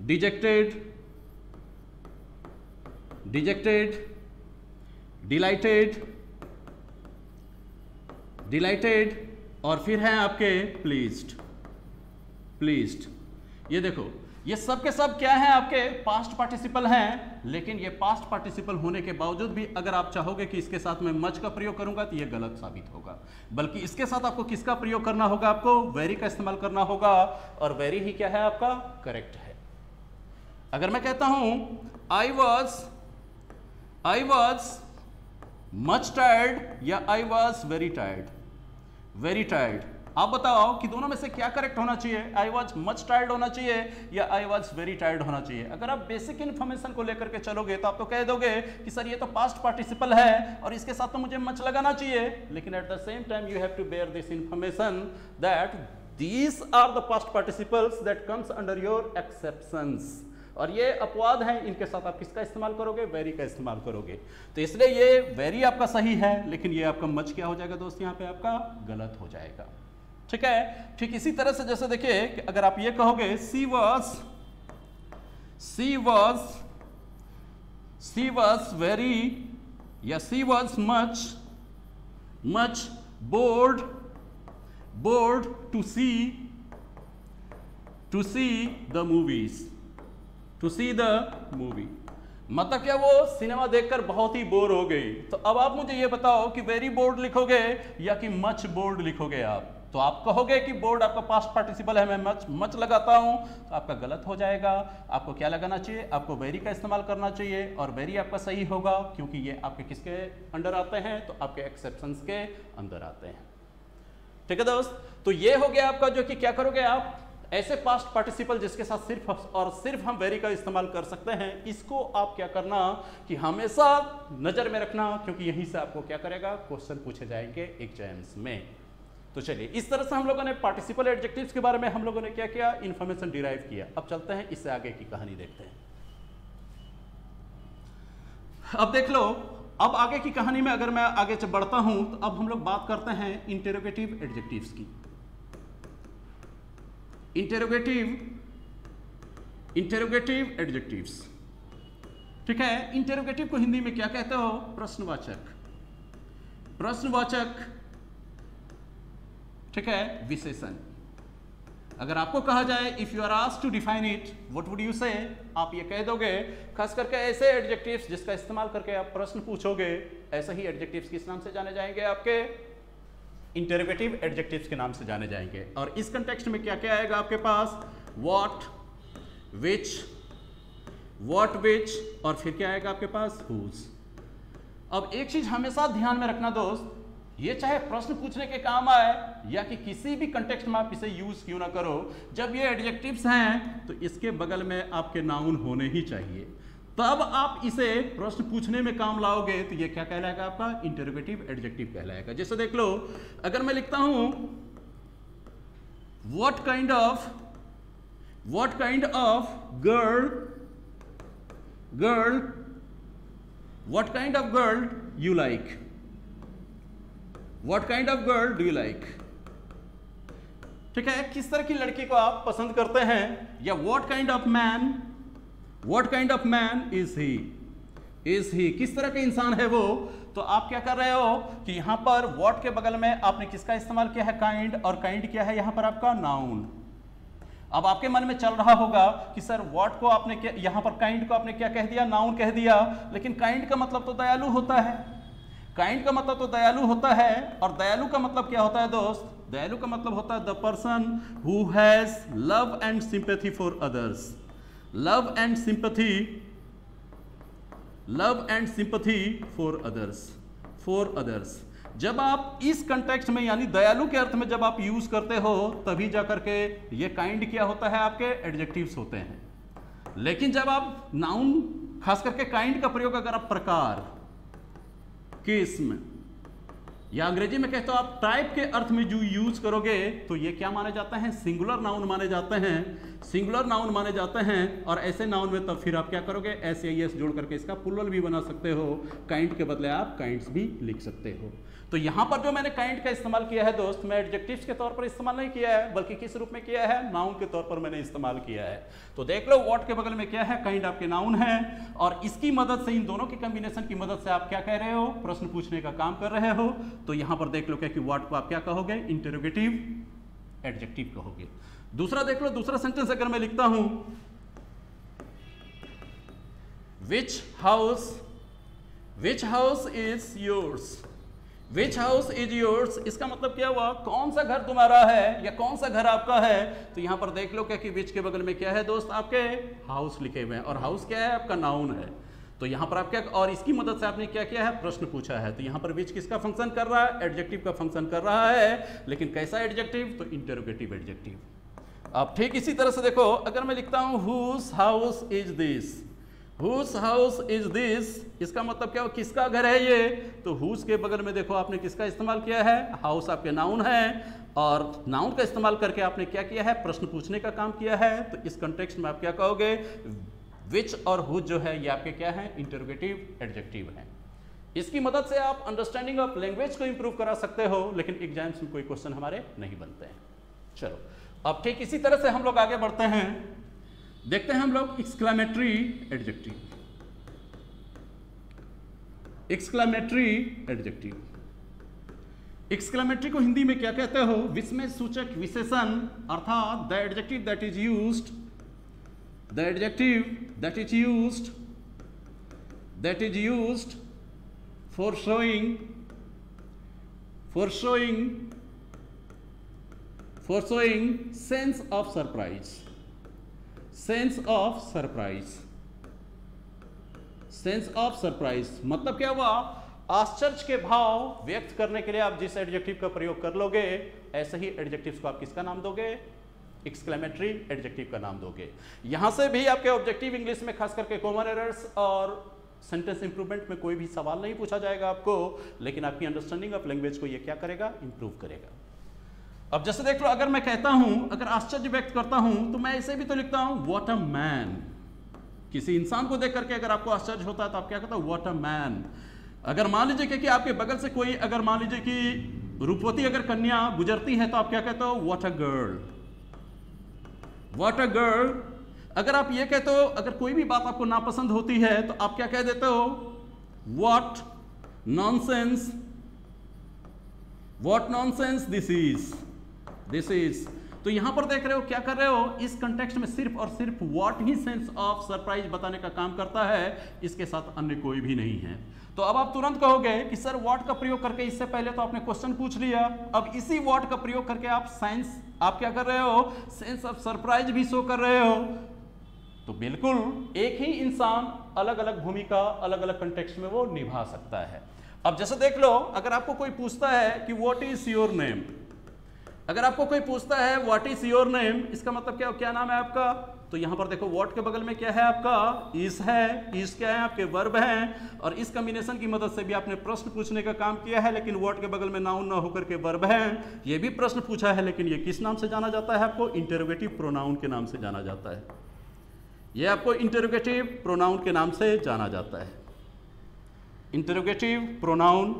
dejected, dejected, delighted, delighted, और फिर हैं आपके pleased, pleased। ये देखो, ये सब के सब क्या है, आपके पास्ट पार्टिसिपल हैं, लेकिन ये पास्ट पार्टिसिपल होने के बावजूद भी अगर आप चाहोगे कि इसके साथ मैं मच का प्रयोग करूंगा तो ये गलत साबित होगा, बल्कि इसके साथ आपको किसका प्रयोग करना होगा, आपको वेरी का इस्तेमाल करना होगा, और वेरी ही क्या है आपका करेक्ट है। अगर मैं कहता हूं आई वॉज मच टायर्ड या I was very tired, very tired, आप बताओ कि दोनों में से क्या करेक्ट होना चाहिए, आई वॉज मच टायर्ड होना चाहिए या आई वॉज वेरी टायर्ड होना चाहिए। अगर आप बेसिक इन्फॉर्मेशन को लेकर के चलोगे तो आप तो कह दोगे कि सर ये तो पास्ट पार्टिसिपल है और इसके साथ तो मुझे मच लगाना चाहिए, लेकिन at the same time you have to bear this information that these are the past participles that comes under your exceptions, और ये अपवाद हैं, इनके साथ आप किसका इस्तेमाल करोगे, वेरी का इस्तेमाल करोगे। तो इसलिए ये वेरी आपका सही है, लेकिन ये आपका मच क्या हो जाएगा दोस्त, यहाँ पे आपका गलत हो जाएगा। ठीक है, ठीक इसी तरह से जैसे देखिए कि अगर आप ये कहोगे सी वॉज वेरी या she was much bored to see the movies, to see the movie, मतलब क्या वो सिनेमा देखकर बहुत ही बोर हो गई। तो अब आप मुझे ये बताओ कि वेरी बोर्ड लिखोगे या कि मच बोर्ड लिखोगे। आप तो आप कहोगे कि बोर्ड आपका पास्ट पार्टिसिपल है, मैं मच लगाता हूं, तो आपका गलत हो जाएगा। आपको क्या लगाना चाहिए, आपको वेरी का इस्तेमाल करना चाहिए, और वेरी आपका सही होगा क्योंकि ये आपके किसके अंडर आते हैं, तो आपके एक्सेप्शंस के अंदर आते हैं। ठीक है दोस्त, तो ये हो गया आपका जो कि क्या करोगे आप, ऐसे पास्ट पार्टिसिपल जिसके साथ सिर्फ और सिर्फ हम वेरी का इस्तेमाल कर सकते हैं, इसको आप क्या करना कि हमेशा नजर में रखना, क्योंकि यहीं से आपको क्या करेगा, क्वेश्चन पूछे जाएंगे एग्जाम्स में। तो चलिए, इस तरह से हम लोगों ने पार्टिसिपल एडजेक्टिव्स के बारे में हम लोगों ने क्या किया, इंफॉर्मेशन डिराइव किया। अब चलते हैं इससे आगे की कहानी देखते हैं। अब देख लो, अब आगे की कहानी में अगर मैं आगे बढ़ता हूं तो अब हम लोग बात करते हैं इंटेरोगेटिव एडजेक्टिव्स की। इंटेरोगेटिव एडजेक्टिव्स, ठीक है। इंटेरोगेटिव को हिंदी में क्या कहते हो, प्रश्नवाचक, प्रश्नवाचक, ठीक है, विशेषण। अगर आपको कहा जाए if you are asked to define it, what would you say, आप ये कह दोगे, खास करके ऐसे एडजेक्टिव्स जिसका इस्तेमाल करके आप प्रश्न पूछोगे, ऐसे ही एडजेक्टिव्स किस नाम से जाने जाएंगे, आपके इंटेरोगेटिव एडजेक्टिव्स के नाम से जाने जाएंगे। और इस कंटेक्स्ट में क्या क्या आएगा आपके पास, व्हाट, विच, और फिर क्या आएगा आपके पास, हुज। अब एक चीज हमेशा ध्यान में रखना दोस्त, ये चाहे प्रश्न पूछने के काम आए या कि किसी भी कंटेक्स्ट में आप इसे यूज क्यों ना करो, जब ये एडजेक्टिव्स हैं तो इसके बगल में आपके नाउन होने ही चाहिए, तब आप इसे प्रश्न पूछने में काम लाओगे तो ये क्या कहलाएगा, आपका इंटेरोगेटिव एडजेक्टिव कहलाएगा। जैसे देख लो, अगर मैं लिखता हूं what kind of girl you like, What kind of girl do you like? ठीक है, किस तरह की लड़की को आप पसंद करते हैं, या what kind of man is he? किस तरह का इंसान है वो। तो आप क्या कर रहे हो कि यहां पर what के बगल में आपने किसका इस्तेमाल किया है, kind, और kind क्या है यहां पर आपका नाउन। अब आपके मन में चल रहा होगा कि सर what को आपने क्या, यहां पर kind को आपने क्या कह दिया, नाउन कह दिया, लेकिन kind का मतलब तो दयालु होता है, काइंड का मतलब तो दयालु होता है, और दयालु का मतलब क्या होता है दोस्त, दयालु का मतलब होता है the person who has love and sympathy for others, love and sympathy for others. जब आप इस कंटेक्स्ट में यानी दयालु के अर्थ में जब आप यूज करते हो, तभी जाकर के ये काइंड क्या होता है, आपके एडजेक्टिव्स होते हैं। लेकिन जब आप नाउन, खास करके काइंड का प्रयोग अगर आप प्रकार, किस्म, या अंग्रेजी में कहते हो आप टाइप के अर्थ में जो यूज करोगे तो ये क्या माने जाते हैं, सिंगुलर नाउन माने जाते हैं, सिंगुलर नाउन माने जाते हैं। और ऐसे नाउन में तब फिर आप क्या करोगे, एस या एस जोड़ करके इसका प्लुरल भी बना सकते हो, काइंड के बदले आप काइंड्स भी लिख सकते हो। तो यहां पर जो मैंने काइंड का इस्तेमाल किया है दोस्त, मैं एडजेक्टिव्स के तौर पर इस्तेमाल नहीं किया है, बल्कि किस रूप में किया है, नाउन के तौर पर मैंने इस्तेमाल किया है। तो देख लो व्हाट के बगल में क्या है, काइंड आपके नाउन है, और इसकी मदद से, इन दोनों की कॉम्बिनेशन की मदद से आप क्या कह रहे हो, प्रश्न पूछने का काम कर रहे हो। तो यहां पर देख लो क्या कि व्हाट को आप क्या कहोगे, इंटरोगेटिव एडजेक्टिव कहोगे। दूसरा देख लो, दूसरा सेंटेंस अगर मैं लिखता हूं, विच house is yours, which house is yours, इसका मतलब क्या हुआ, कौन सा घर तुम्हारा है या कौन सा घर आपका है। तो यहां पर देख लो क्या कि विच के बगल में क्या है दोस्त, आपके हाउस लिखे हुए हैं, और हाउस क्या है, आपका नाउन है। तो यहां पर आप क्या, और इसकी मदद से आपने क्या किया है, प्रश्न पूछा है। तो यहां पर विच किसका फंक्शन कर रहा है, एडजेक्टिव का फंक्शन कर रहा है, लेकिन कैसा एडजेक्टिव, तो इंटरोगेटिव एडजेक्टिव। अब ठीक इसी तरह से देखो, अगर मैं लिखता हूं whose house is this, whose house is this, इसका मतलब क्या, किसका घर है ये। तो हुज के बगल में देखो आपने किसका इस्तेमाल किया है, हाउस आपके नाउन है, और नाउन का इस्तेमाल करके आपने क्या किया है, प्रश्न पूछने का काम किया है। तो इस कंटेक्स्ट में आप क्या कहोगे, विच और हुज जो है ये आपके क्या है, इंटरोगेटिव एडजेक्टिव है। इसकी मदद से आप अंडरस्टैंडिंग ऑफ लैंग्वेज को इंप्रूव करा सकते हो, लेकिन एग्जाम्स में कोई क्वेश्चन हमारे नहीं बनते हैं। चलो अब ठीक इसी तरह से हम लोग आगे बढ़ते हैं, देखते हैं हम लोग exclamatory adjective, exclamatory adjective. Exclamatory को हिंदी में क्या कहते हो, विस्मय सूचक विशेषण, अर्थात the adjective that is used, the adjective that is used, that is used for showing, for showing sense of surprise, sense of surprise, sense of surprise मतलब क्या हुआ, आश्चर्य के भाव व्यक्त करने के लिए आप जिस एडजेक्टिव का प्रयोग कर लोगे, ऐसे ही एडजेक्टिव्स को आप किसका नाम दोगे, एक्सक्लेमेटरी एडजेक्टिव का नाम दोगे। यहां से भी आपके ऑब्जेक्टिव इंग्लिश में खास करके कॉमन एरर्स और सेंटेंस इंप्रूवमेंट में कोई भी सवाल नहीं पूछा जाएगा आपको, लेकिन आपकी अंडरस्टैंडिंग ऑफ लैंग्वेज को ये क्या करेगा, इंप्रूव करेगा। अब जैसे देख लो, अगर मैं कहता हूं, अगर आश्चर्य व्यक्त करता हूं, तो मैं ऐसे भी तो लिखता हूं व्हाट अ मैन। किसी इंसान को देख करके अगर आपको आश्चर्य होता है तो आप क्या कहते हो, व्हाट अ मैन। अगर मान लीजिए कि आपके बगल से कोई, अगर मान लीजिए कि रूपवती अगर कन्या गुजरती है, तो आप क्या कहते हो, what a girl, what a girl. अगर आप ये कहते हो, अगर कोई भी बात आपको नापसंद होती है, तो आप क्या कह देते हो, what nonsense, what nonsense this is, this is. तो यहां पर देख रहे हो क्या कर रहे हो, इस कंटेक्स्ट में सिर्फ और सिर्फ what he sense of surprise बताने का काम करता है, इसके साथ अन्य कोई भी नहीं है। तो अब आप तुरंत कहोगे कि सर व्हाट का प्रयोग करके, इससे पहले तो आपने क्वेश्चन पूछ लिया, अब इसी व्हाट का प्रयोग करके आप साइंस, आप क्या कर रहे हो, सेंस ऑफ सरप्राइज भी शो कर रहे हो। तो बिल्कुल एक ही इंसान अलग अलग भूमिका अलग अलग कंटेक्स्ट में वो निभा सकता है। अब जैसे देख लो, अगर आपको कोई पूछता है कि व्हाट इज योर नेम, अगर आपको कोई पूछता है व्हाट इज योर नेम, इसका मतलब क्या, क्या नाम है आपका। तो यहां पर देखो व्हाट के बगल में क्या है आपका, इज है, इज क्या है, आपके वर्ब हैं, और इस कॉम्बिनेशन की मदद से भी आपने प्रश्न पूछने का काम किया है, लेकिन व्हाट के बगल में नाउन ना होकर के वर्ब है, ये भी प्रश्न पूछा है, लेकिन ये किस नाम से जाना जाता है, आपको इंटरोगेटिव प्रोनाउन के नाम से जाना जाता है। ये आपको इंटरोगेटिव प्रोनाउन के नाम से जाना जाता है, इंटरोगेटिव प्रोनाउन,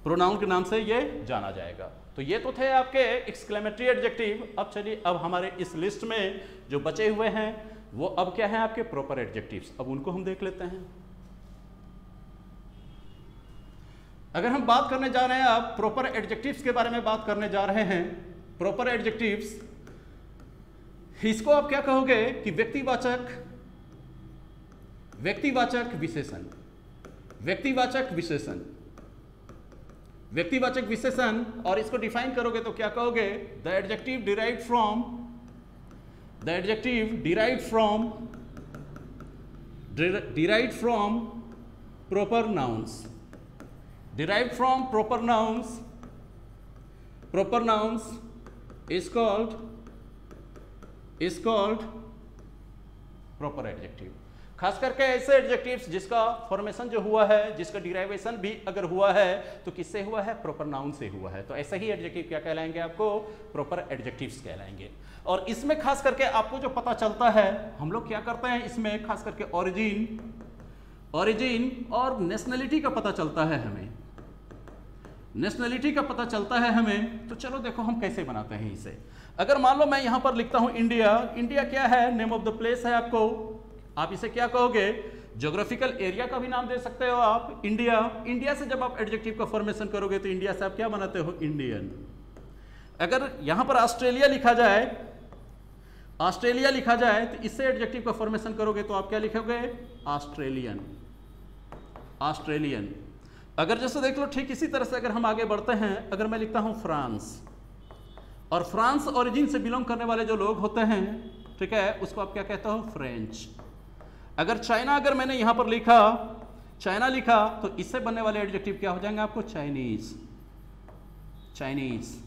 प्रोनाउन के नाम से ये जाना जाएगा। तो ये तो थे आपके एक्सक्लेमेटरी एडजेक्टिव। अब चलिए, अब हमारे इस लिस्ट में जो बचे हुए हैं वो अब क्या है, आपके प्रॉपर एडजेक्टिव्स। अब उनको हम देख लेते हैं। अगर हम बात करने जा रहे हैं, अब प्रॉपर एडजेक्टिव्स के बारे में बात करने जा रहे हैं। प्रॉपर एडजेक्टिव्स, इसको आप क्या कहोगे कि व्यक्तिवाचक, व्यक्तिवाचक विशेषण, व्यक्तिवाचक विशेषण, व्यक्तिवाचक विशेषण। और इसको डिफाइन करोगे तो क्या कहोगे, the adjective derived from, the adjective derived from, derived from proper nouns, derived from proper nouns, proper nouns is called proper adjective. खास करके ऐसे एडजेक्टिव्स जिसका फॉर्मेशन जो हुआ है, जिसका डिराइवेशन भी अगर हुआ है तो किससे हुआ है? प्रॉपर नाउन से हुआ है। तो ऐसे ही एडजेक्टिव क्या कहलाएंगे? आपको प्रॉपर एडजेक्टिव्स कहलाएंगे। और इसमें खास करके आपको जो पता चलता है, हम लोग क्या करते हैं इसमें खास करके ओरिजिन और नेशनलिटी का पता चलता है हमें, नेशनलिटी का पता चलता है हमें। तो चलो देखो हम कैसे बनाते हैं इसे। अगर मान लो मैं यहां पर लिखता हूं इंडिया, इंडिया क्या है? नेम ऑफ द प्लेस है। आपको आप इसे क्या कहोगे? ज्योग्राफिकल एरिया का भी नाम दे सकते हो आप। इंडिया, इंडिया से जब आप एडजेक्टिव का फॉर्मेशन करोगे तो इंडिया से आप क्या बनाते हो? इंडियन। अगर यहां पर ऑस्ट्रेलिया लिखा जाए, ऑस्ट्रेलिया लिखा जाए तो इससे एडजेक्टिव का फॉर्मेशन करोगे तो आप क्या लिखोगे? Australian, Australian. अगर जैसे देख लो ठीक इसी तरह से अगर हम आगे बढ़ते हैं, अगर मैं लिखता हूं फ्रांस, और फ्रांस ओरिजिन से बिलोंग करने वाले जो लोग होते हैं, ठीक है, उसको आप क्या कहते हो? फ्रेंच। अगर चाइना, अगर मैंने यहां पर लिखा चाइना लिखा तो इससे बनने वाले एडजेक्टिव क्या हो जाएंगे आपको? Chinese, Chinese.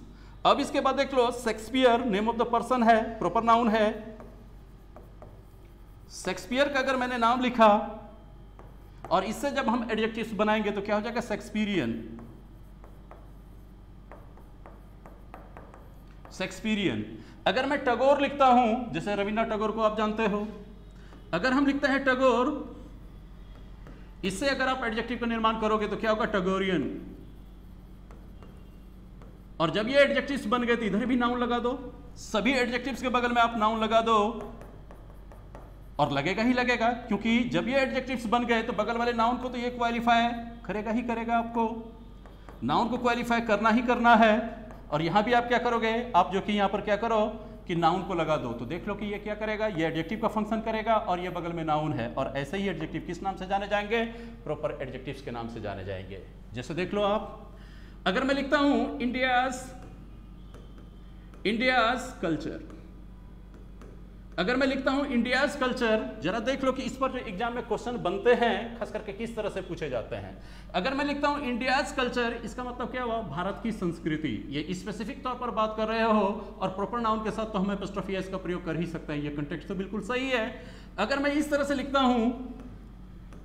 अब इसके बाद देख लो Shakespeare, name of the person है, प्रॉपर नाउन है। शेक्सपियर का अगर मैंने नाम लिखा और इससे जब हम एडजेक्टिव्स बनाएंगे तो क्या हो जाएगा? Shakespearean, Shakespearean. अगर मैं टैगोर लिखता हूं, जैसे रविन्द्रनाथ टैगोर को आप जानते हो, अगर हम लिखते हैं टैगोर, इससे अगर आप एडजेक्टिव का निर्माण करोगे तो क्या होगा? टैगोरियन। और जब ये एडजेक्टिव्स बन गए तो इधर भी नाउन लगा दो, सभी एडजेक्टिव्स के बगल में आप नाउन लगा दो और लगेगा ही लगेगा, क्योंकि जब ये एडजेक्टिव्स बन गए तो बगल वाले नाउन को तो ये क्वालिफाई करेगा ही करेगा। आपको नाउन को क्वालिफाई करना ही करना है। और यहां भी आप क्या करोगे? आप जो कि यहां पर क्या करो कि नाउन को लगा दो, तो देख लो कि ये क्या करेगा? ये एडजेक्टिव का फंक्शन करेगा और ये बगल में नाउन है। और ऐसे ही एडजेक्टिव किस नाम से जाने जाएंगे? प्रॉपर एडजेक्टिव्स के नाम से जाने जाएंगे। जैसे देख लो आप, अगर मैं लिखता हूं इंडियाज कल्चर, अगर मैं लिखता हूं इंडियाज कल्चर, जरा देख लो कि इस पर जो एग्जाम में क्वेश्चन बनते हैं खास करके किस तरह से पूछे जाते हैं। अगर मैं लिखता हूं इंडियाज कल्चर, इसका मतलब क्या हुआ? भारत की संस्कृति। ये स्पेसिफिक तौर पर बात कर रहे हो और प्रॉपर नाउन के साथ तो हम एपोस्ट्रोफी एस का प्रयोग कर ही सकते हैं, ये कंटेक्स्ट तो बिल्कुल सही है। अगर मैं इस तरह से लिखता हूं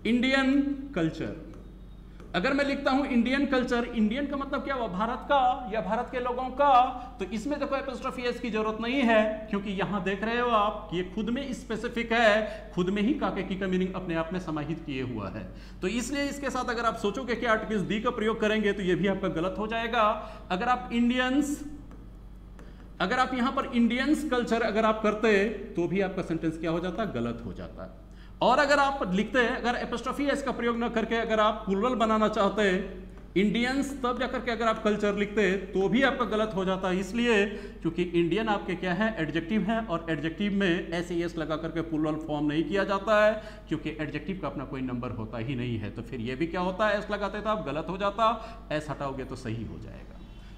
इंडियन कल्चर, अगर मैं लिखता हूं इंडियन कल्चर, इंडियन का मतलब क्या हुआ? भारत का या भारत के लोगों का। तो इसमें तो कोई एपोस्ट्रोफी एस की जरूरत नहीं है, क्योंकि यहां देख रहे हो आप कि ये खुद में स्पेसिफिक है, खुद में ही काके की का मीनिंग अपने आप में समाहित किए हुआ है। तो इसलिए इसके साथ अगर आप सोचोगे कि आर्टिकल्स दी का प्रयोग करेंगे तो ये भी आपका गलत हो जाएगा। अगर आप इंडियंस, अगर आप यहां पर इंडियंस कल्चर अगर आप करते तो भी आपका सेंटेंस क्या हो जाता? गलत हो जाता। और अगर आप लिखते हैं, अगर एपोस्ट्रोफी एस का प्रयोग न करके अगर आप प्लूरल बनाना चाहते इंडियंस, तब जाकर के अगर आप कल्चर लिखते तो भी आपका गलत हो जाता है। इसलिए क्योंकि इंडियन आपके क्या है? एडजेक्टिव है, और एडजेक्टिव में एस एस लगा करके प्लूरल फॉर्म नहीं किया जाता है, क्योंकि एडजेक्टिव का अपना कोई नंबर होता ही नहीं है। तो फिर ये भी क्या होता है? एस लगाते तो आप गलत हो जाता, एस हटाओगे तो सही हो जाएगा।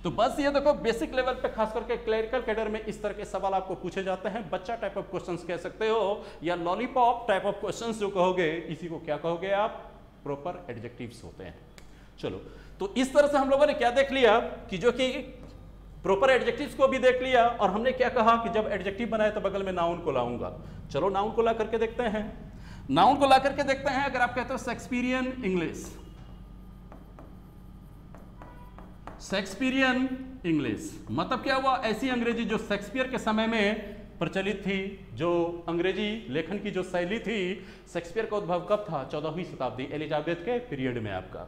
तो बस ये देखो बेसिक लेवल पे खास करके क्लरिकल कैडर में इस तरह के सवाल आपको पूछे जाते हैं। बच्चा टाइप ऑफ क्वेश्चंस कह सकते हो, या लॉलीपॉप टाइप ऑफ क्वेश्चंस जो कहोगे, इसी को क्या कहोगे आप? प्रॉपर एडजेक्टिव्स होते हैं। चलो, तो इस तरह से हम लोगों ने क्या देख लिया कि जो कि प्रॉपर एडजेक्टिव्स को भी देख लिया, और हमने क्या कहा कि जब एडजेक्टिव बनाए तो बगल में नाउन को लाऊंगा। चलो नाउन को ला करके देखते हैं, नाउन को ला करके देखते हैं। अगर आप कहते हो शेक्सपियरियन इंग्लिश, शेक्सपियरियन इंग्लिश मतलब क्या हुआ? ऐसी अंग्रेजी जो शेक्सपियर के समय में प्रचलित थी, जो अंग्रेजी लेखन की जो शैली थी। शेक्सपियर का उद्भव कब था? 14वीं शताब्दी, एलिजाबेथ के पीरियड में आपका।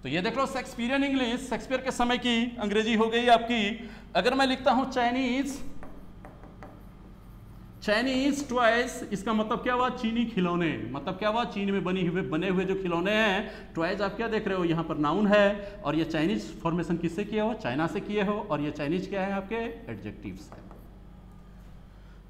तो ये देख लो शेक्सपियरियन इंग्लिश शेक्सपियर के समय की अंग्रेजी हो गई आपकी। अगर मैं लिखता हूं चाइनीज, चाइनीज टॉयज, इसका मतलब क्या हुआ? चीनी खिलौने। मतलब क्या हुआ? चीन में बने हुए जो खिलौने हैं। टॉयज आप क्या देख रहे हो? यहाँ पर नाउन है, और ये चाइनीज फॉर्मेशन किससे किए हो? चाइना से किए हो, और ये चाइनीज क्या है? आपके एडजेक्टिव्स है।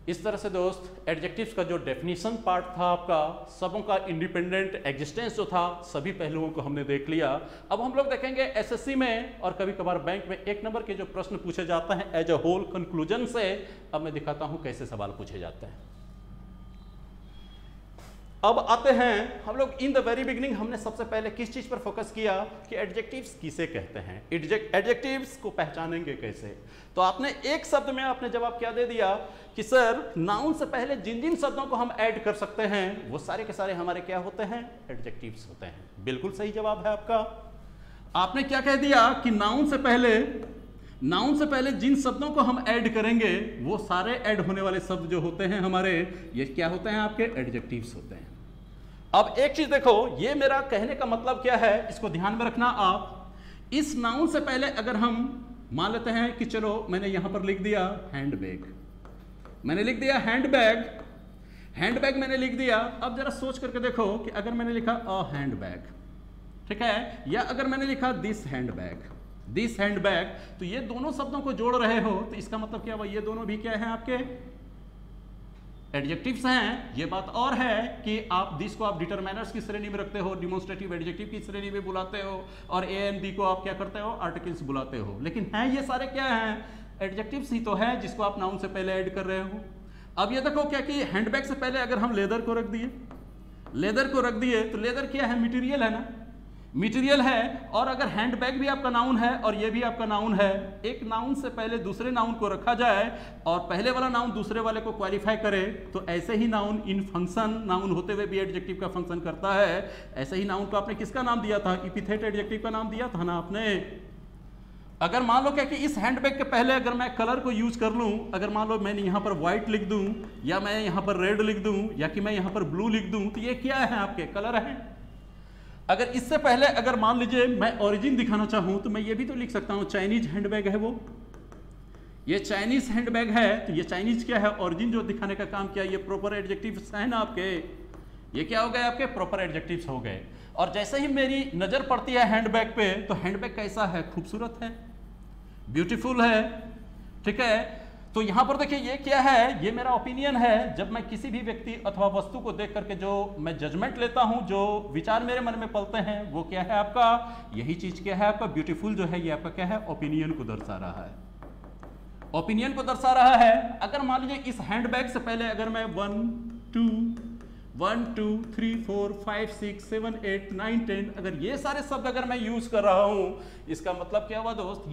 इस तरह से दोस्त एडजेक्टिव्स का जो डेफिनेशन पार्ट था आपका, सबों का इंडिपेंडेंट एग्जिस्टेंस जो था, सभी पहलुओं को हमने देख लिया। अब हम लोग देखेंगे एसएससी में और कभी कभार बैंक में 1 नंबर के जो प्रश्न पूछे जाते हैं एज अ होल कंक्लूजन से। अब मैं दिखाता हूं कैसे सवाल पूछे जाते हैं। अब आते हैं हम लोग इन द वेरी बिगिनिंग हमने सबसे पहले किस चीज पर फोकस किया कि एडजेक्टिव्स किसे कहते हैं, एडजेक्टिव्स को पहचानेंगे कैसे। तो आपने एक शब्द में आपने जवाब क्या दे दिया कि सर नाउन से पहले जिन जिन शब्दों को हम ऐड कर सकते हैं वो सारे के सारे हमारे क्या होते हैं, एडजेक्टिव्स होते हैं। बिल्कुल सही जवाब है आपका। आपने क्या कह दिया कि नाउन से पहले जिन शब्दों को हम ऐड करेंगे वो सारे ऐड होने वाले शब्द जो होते हैं हमारे, ये क्या होते हैं, आपके एडजेक्टिव्स होते हैं। अब एक चीज देखो, ये मेरा कहने का मतलब क्या है, इसको ध्यान में रखना आप। इस नाउन से पहले अगर हम मान लेते हैं कि चलो मैंने यहां पर लिख दिया हैंडबैग, मैंने लिख दिया हैंडबैग मैंने लिख दिया। अब जरा सोच करके देखो कि अगर मैंने लिखा अ हैंडबैग, ठीक है, या अगर मैंने लिखा दिस हैंडबैग, तो ये दोनों शब्दों को जोड़ रहे हो तो इसका मतलब क्या हुआ, ये दोनों भी क्या है, आपके एडजेक्टिव्स हैं। ये बात और है कि आप दिस को आप डिटरमाइनर्स की श्रेणी में रखते हो, डिमोन्स्ट्रेटिव एडजेक्टिव की श्रेणी में बुलाते हो, और ए एंड दी को आप क्या करते हो, आर्टिकल्स बुलाते हो। लेकिन हैं ये सारे क्या हैं, एडजेक्टिव्स ही तो है जिसको आप नाउन से पहले ऐड कर रहे हो। अब ये देखो क्या कि हैंडबैग से पहले अगर हम लेदर को रख दिए तो लेदर क्या है, मटेरियल है ना, मटेरियल है। और अगर हैंडबैग भी आपका नाउन है और ये भी आपका नाउन है, एक नाउन से पहले दूसरे नाउन को रखा जाए और पहले वाला नाउन दूसरे वाले को क्वालिफाई करे, तो ऐसे ही नाउन इन फंक्शन, नाउन होते हुए भी एडजेक्टिव का फंक्शन करता है। ऐसे ही नाउन को आपने किसका नाम दिया था, एपिथेट एडजेक्टिव का नाम दिया था ना आपने। अगर मान लो क्या कि इस हैंडबैग के पहले अगर मैं कलर को यूज कर लूं, अगर मान लो मैंने यहाँ पर व्हाइट लिख दूं, या मैं यहाँ पर रेड लिख दूं, या कि मैं यहाँ पर ब्लू लिख दूं, तो ये क्या है, आपके कलर है। अगर इससे पहले अगर मान लीजिए मैं ओरिजिन दिखाना चाहूं तो मैं ये भी तो लिख सकता हूं चाइनीज हैंडबैग है, वो ये चाइनीज हैंडबैग है, तो ये चाइनीज क्या है, ओरिजिन जो दिखाने का काम किया, ये प्रॉपर एडजेक्टिव्स है ना आपके, ये क्या हो गए, आपके प्रॉपर एडजेक्टिव्स हो गए। और जैसे ही मेरी नजर पड़ती है हैंडबैग पे, तो हैंडबैग कैसा है, खूबसूरत है, ब्यूटीफुल है, ठीक है। तो यहां पर देखिए ये क्या है, ये मेरा ओपिनियन है। जब मैं किसी भी व्यक्ति अथवा वस्तु को देख करके जो मैं जजमेंट लेता हूं, जो विचार मेरे मन में पलते हैं, वो क्या है आपका, यही चीज क्या है आपका, ब्यूटीफुल जो है ये आपका क्या है, ओपिनियन को दर्शा रहा है, ओपिनियन को दर्शा रहा है। अगर मान लीजिए इस हैंडबैग से पहले अगर मैं 1 2 3 4 5 6 7 8 9 10 अगर ये सारे शब्द अगर मैं यूज कर रहा हूं, इसका मतलब क्या हुआ दोस्त,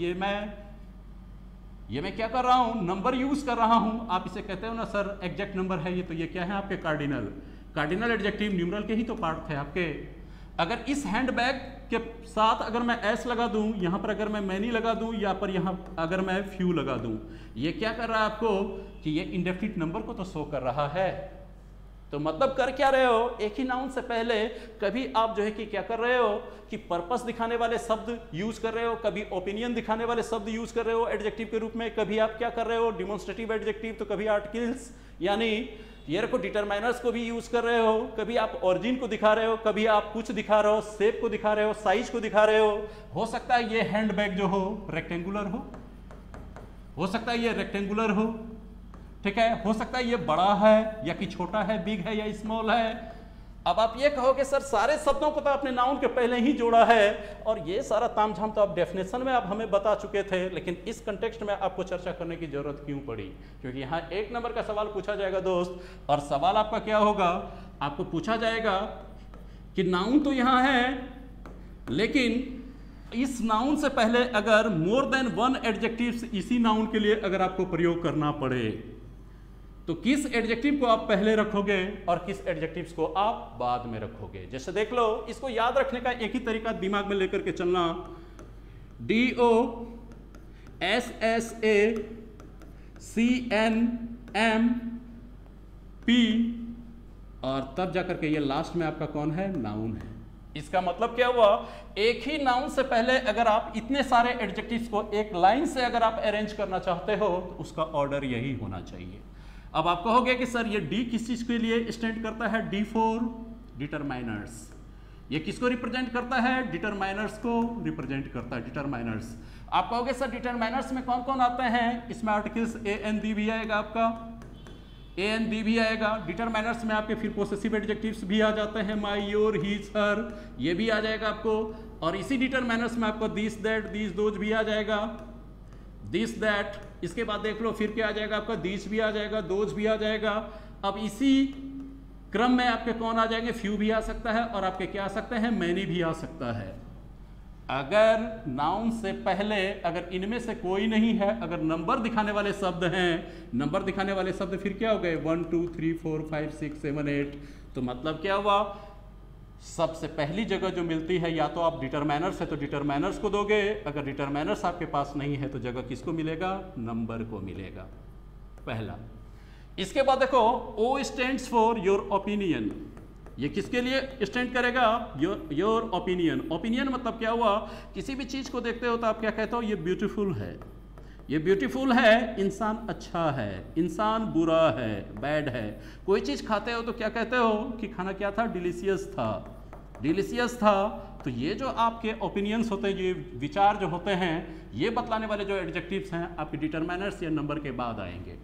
ये मैं क्या कर रहा हूं, नंबर यूज कर रहा हूं। आप इसे कहते हो ना सर एग्जैक्ट नंबर है ये, तो ये क्या है आपके, कार्डिनल एडजेक्टिव, न्यूमरल के ही तो पार्ट थे आपके। अगर इस हैंडबैग के साथ अगर मैं एस लगा दूं, यहां पर अगर मैं मैनी लगा दूं, या पर यहां अगर मैं फ्यू लगा दूं, ये क्या कर रहा है आपको कि ये इंडेफिनिट नंबर को तो शो कर रहा है। तो मतलब कर क्या रहे हो, एक ही नाउन से पहले कभी आप जो है कि क्या कर रहे हो कि पर्पस दिखाने वाले शब्द यूज कर रहे हो, कभी ओपिनियन दिखाने वाले शब्द यूज कर रहे हो एडजेक्टिव के रूप में, कभी आप क्या कर रहे हो डिमोन्स्ट्रेटिव एडजेक्टिव, तो कभी आर्टिकल्स यानी ये रखो डिटरमाइनर्स को भी यूज कर रहे हो, कभी आप ओरिजिन को दिखा रहे हो, कभी आप कुछ दिखा रहे हो, शेप को दिखा रहे हो, साइज को दिखा रहे हो सकता है ये हैंडबैग जो हो रेक्टेंगुलर हो सकता है ये रेक्टेंगुलर हो, ठीक है, हो सकता है ये बड़ा है या कि छोटा है, बिग है या स्मॉल है। अब आप ये कहोगे सर सारे शब्दों को तो आपने नाउन के पहले ही जोड़ा है और ये सारा तामझाम तो आप डेफिनेशन में आप हमें बता चुके थे, लेकिन इस कंटेक्स्ट में आपको चर्चा करने की जरूरत क्यों पड़ी, क्योंकि यहाँ 1 नंबर का सवाल पूछा जाएगा दोस्त। और सवाल आपका क्या होगा, आपको पूछा जाएगा कि नाउन तो यहाँ है, लेकिन इस नाउन से पहले अगर मोर देन 1 एडजेक्टिव्स इसी नाउन के लिए अगर आपको प्रयोग करना पड़े, तो किस एडजेक्टिव को आप पहले रखोगे और किस एडजेक्टिव्स को आप बाद में रखोगे। जैसे देख लो, इसको याद रखने का एक ही तरीका दिमाग में लेकर के चलना, DOSSACNMP और तब जाकर के ये लास्ट में आपका कौन है, नाउन है। इसका मतलब क्या हुआ, एक ही नाउन से पहले अगर आप इतने सारे एडजेक्टिव्स को एक लाइन से अगर आप अरेंज करना चाहते हो तो उसका ऑर्डर यही होना चाहिए। अब आप कहोगे कि सर ये डी किस चीज के लिए स्टैंड करता है, डी फॉर डिटरमाइनर्स। ये किसको रिप्रेजेंट करता है, डिटरमाइनर्स को रिप्रेजेंट करता है, डिटरमाइनर्स। आप कहोगे सर डिटरमाइनर्स में कौन कौन आते हैं, इसमें आर्टिकल्स ए एन दी भी आएगा, आपका ए एन दी भी आएगा। डिटरमाइनर्स में आपके फिर पोसेसिव एडजेक्टिव्स भी आ जाते हैं, माई, योर, हिज, हर, ये भी आ जाएगा आपको। और इसी डिटरमाइनर्स में आपको दिस, दैट, दिस, दोज भी आ जाएगा, दिस, दैट। इसके बाद देख लो फिर क्या आ जाएगा आपका, दिस भी आ जाएगा, दोज भी आ जाएगा। अब इसी क्रम में आपके कौन आ जाएंगे, फ्यू भी आ सकता है और आपके क्या आ सकते हैं, मैनी भी आ सकता है। अगर नाउन से पहले अगर इनमें से कोई नहीं है, अगर नंबर दिखाने वाले शब्द हैं, नंबर दिखाने वाले शब्द फिर क्या हो गए 1 2 3 4 5 6 7 8, तो मतलब क्या हुआ, सबसे पहली जगह जो मिलती है या तो आप डिटरमाइनर्स है तो डिटरमाइनर्स को दोगे, अगर डिटरमाइनर्स आपके पास नहीं है तो जगह किसको मिलेगा, नंबर को मिलेगा, पहला। इसके बाद देखो O stands for your opinion, ये किसके लिए स्टैंड करेगा, योर ओपिनियन। ओपिनियन मतलब क्या हुआ, किसी भी चीज को देखते हो तो आप क्या कहते हो, ये ब्यूटीफुल है, ये ब्यूटीफुल है, इंसान अच्छा है, इंसान बुरा है, बैड है। कोई चीज खाते हो तो क्या कहते हो कि खाना क्या था, डिलीशियस था, डिलीशियस था। तो ये जो आपके ओपिनियंस होते हैं, ये विचार जो होते हैं, ये बतलाने वाले जो एडजेक्टिव्स हैं आपके डिटरमाइनर्स या नंबर के बाद आएंगे।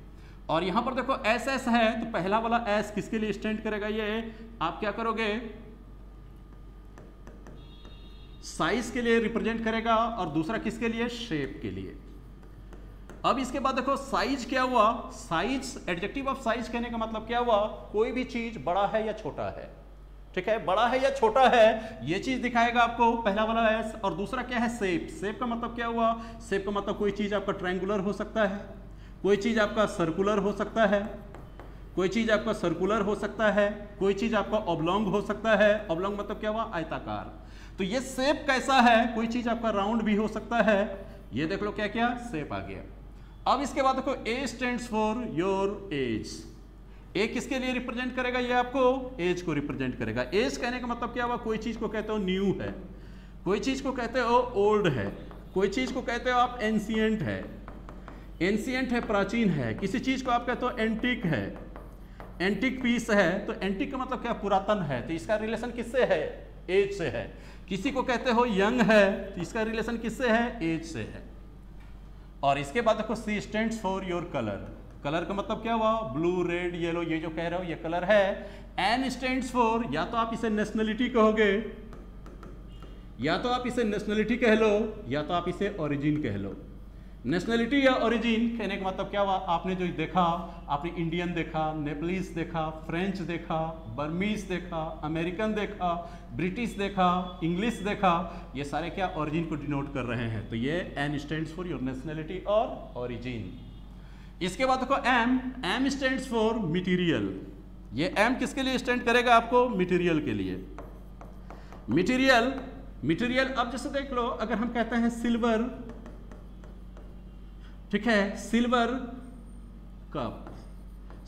और यहां पर देखो एस एस है, तो पहला वाला एस किसके लिए स्टैंड करेगा, ये आप क्या करोगे, साइज के लिए रिप्रेजेंट करेगा, और दूसरा किसके लिए, शेप के लिए। अब इसके बाद देखो साइज क्या हुआ, साइज, एडजेक्टिव ऑफ साइज कहने का मतलब क्या हुआ, कोई भी चीज बड़ा है या छोटा है, ठीक है, बड़ा है या छोटा है, ये चीज दिखाएगा आपको पहला वाला एस। और दूसरा क्या है, शेप। शेप का मतलब क्या हुआ, शेप का मतलब कोई चीज आपका ट्रायंगुलर हो सकता है, कोई चीज आपका सर्कुलर हो सकता है, कोई चीज आपका सर्कुलर हो सकता है, कोई चीज आपका ऑब्लोंग हो सकता है। ऑब्लोंग मतलब क्या हुआ, आयताकार। तो ये शेप कैसा है, कोई चीज आपका राउंड भी हो सकता है, ये देख लो क्या क्या शेप आ गया। अब इसके बाद देखो A stands for your age. A किसके लिए रिप्रेजेंट करेगा, ये आपको एज को रिप्रेजेंट करेगा। एज कहने का मतलब क्या हुआ, कोई चीज को कहते हो न्यू है, कोई चीज को कहते हो ओल्ड है, कोई चीज को कहते हो आप एंशिएंट है, एंशिएंट है प्राचीन है, किसी चीज को आप कहते हो एंटिक है, एंटिक पीस है। तो एंटिक का मतलब क्या, पुरातन है, तो इसका रिलेशन किससे है, एज से है। किसी को कहते हो यंग है, तो इसका रिलेशन किससे है, एज से है। और इसके बाद देखो C stands for your colour. Colour का मतलब क्या हुआ, ब्लू रेड येलो, ये जो कह रहे हो ये कलर है। एन स्टैंड्स फॉर, या तो आप इसे नेशनलिटी कहोगे, या तो आप इसे नेशनलिटी कह लो, या तो आप इसे ओरिजिन कह लो। नेशनलिटी या ओरिजिन कहने का मतलब क्या हुआ, आपने जो देखा, आपने इंडियन देखा, नेपलीस देखा, फ्रेंच देखा, बर्मीज देखा, अमेरिकन देखा, ब्रिटिश देखा, इंग्लिश देखा, ये सारे क्या ओरिजिन को डिनोट कर रहे हैं। तो ये N stands for your nationality और ओरिजिन। इसके बाद देखो M, M stands for material. ये एम किसके लिए स्टैंड करेगा, आपको मटेरियल के लिए। मटेरियल, मटेरियल अब जैसे देख लो, अगर हम कहते हैं सिल्वर, ठीक है, सिल्वर कप,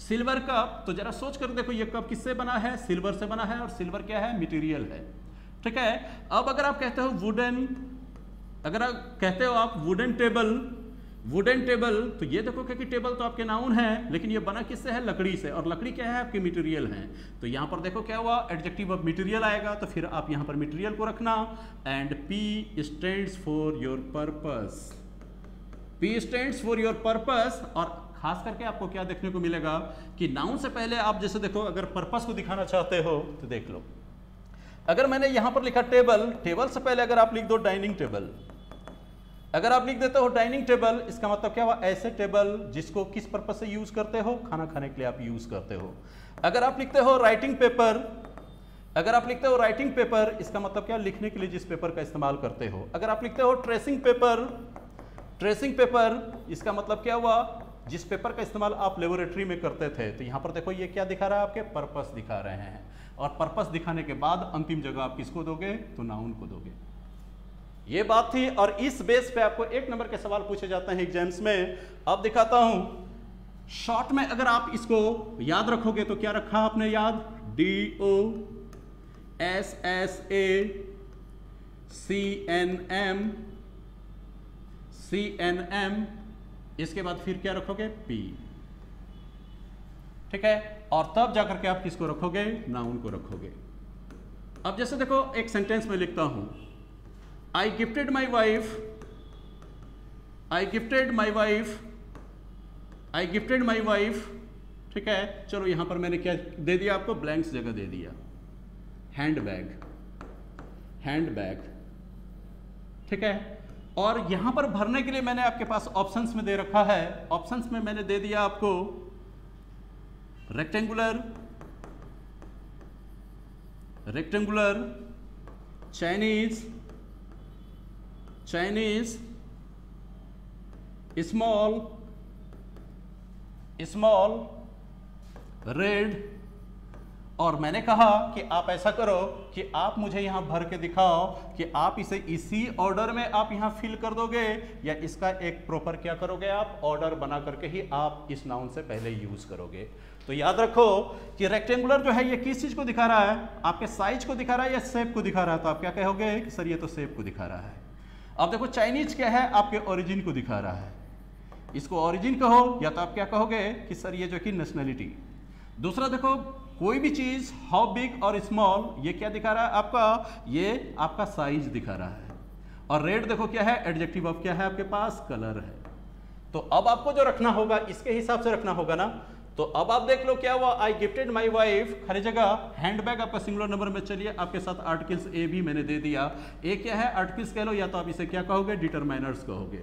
सिल्वर कप, तो जरा सोच कर देखो ये कप किससे बना है, सिल्वर से बना है, और सिल्वर क्या है, मटेरियल है, ठीक है। अब अगर आप कहते हो वुडन, अगर आप कहते हो आप वुडन टेबल, वुडन टेबल, तो ये देखो कि टेबल तो आपके नाउन है, लेकिन ये बना किससे है, लकड़ी से, और लकड़ी क्या है, आपके मटेरियल है। तो यहाँ पर देखो क्या हुआ, एडजेक्टिव ऑफ मटेरियल आएगा, तो फिर आप यहाँ पर मटेरियल को रखना। And P stands for your purpose, P stands for your purpose. और खास करके आपको क्या देखने को मिलेगा कि नाउन से पहले आप जैसे देखो, अगर पर्पस को दिखाना चाहते हो तो देख लो, अगर मैंने यहां पर लिखा टेबल, टेबल से पहले अगर आप लिख दो डाइनिंग टेबल, अगर आप लिख देते हो डाइनिंग टेबल, इसका मतलब क्या हुआ, ऐसे टेबल जिसको किस पर्पस से यूज करते हो, खाना खाने के लिए आप यूज करते हो। अगर आप लिखते हो राइटिंग पेपर, अगर आप लिखते हो राइटिंग पेपर, इसका मतलब क्या, लिखने के लिए जिस पेपर का इस्तेमाल करते हो। अगर आप लिखते हो ट्रेसिंग पेपर, ट्रेसिंग पेपर, इसका मतलब क्या हुआ, जिस पेपर का इस्तेमाल आप लेबोरेटरी में करते थे। तो यहां पर देखो ये क्या दिखा रहा है, आपके पर्पस दिखा रहे हैं। और पर्पस दिखाने के बाद अंतिम जगह आप किसको दोगे, तो नाउन को दोगे। ये बात थी, और इस बेस पे आपको 1 नंबर के सवाल पूछे जाते हैं एग्जाम्स में। अब दिखाता हूं शॉर्ट में, अगर आप इसको याद रखोगे तो क्या रखा आपने याद, DOSSACNM, CNM, इसके बाद फिर क्या रखोगे, P, ठीक है। और तब जाकर के आप किसको रखोगे, नाउन को रखोगे। अब जैसे देखो एक सेंटेंस में लिखता हूं, I gifted my wife, I gifted my wife, I gifted my wife, ठीक है। चलो यहां पर मैंने क्या दे दिया आपको, ब्लैंक्स जगह दे दिया, हैंडबैग, हैंडबैग, ठीक है। और यहां पर भरने के लिए मैंने आपके पास ऑप्शंस में दे रखा है, ऑप्शंस में मैंने दे दिया आपको rectangular, rectangular, Chinese, small, red. और मैंने कहा कि आप ऐसा करो कि आप मुझे यहां भर के दिखाओ कि आप इसे इसी ऑर्डर में आप यहां फिल कर दोगे या इसका एक प्रॉपर क्या करोगे, आप ऑर्डर बना करके ही आप इस नाउन से पहले यूज करोगे। तो याद रखो कि रेक्टेंगुलर जो है ये किस चीज को दिखा रहा है, आपके साइज को दिखा रहा है या शेप को दिखा रहा है। तो आप क्या कहोगे कि सर ये तो शेप को दिखा रहा है। अब देखो चाइनीज क्या है, आपके ओरिजिन को दिखा रहा है, इसको ओरिजिन कहो, या तो आप क्या कहोगे कि सर ये जो कि नेशनलिटी। दूसरा देखो कोई भी चीज हाउ बिग और स्मॉल, ये क्या दिखा रहा है आपका, ये आपका साइज दिखा रहा है। और रेड देखो क्या है, एडजेक्टिव ऑफ क्या है आपके पास, कलर है। तो अब आपको जो रखना होगा इसके हिसाब से रखना होगा ना। तो अब आप देख लो क्या हुआ, आई गिफ्टेड माई वाइफ, हर जगह हैंडबैग आपका सिंगुलर नंबर में। चलिए आपके साथ आर्टिकल्स ए भी मैंने दे दिया। ए क्या है, आर्टिकल्स कह लो, या तो आप इसे क्या कहोगे, डिटरमाइनर्स कहोगे,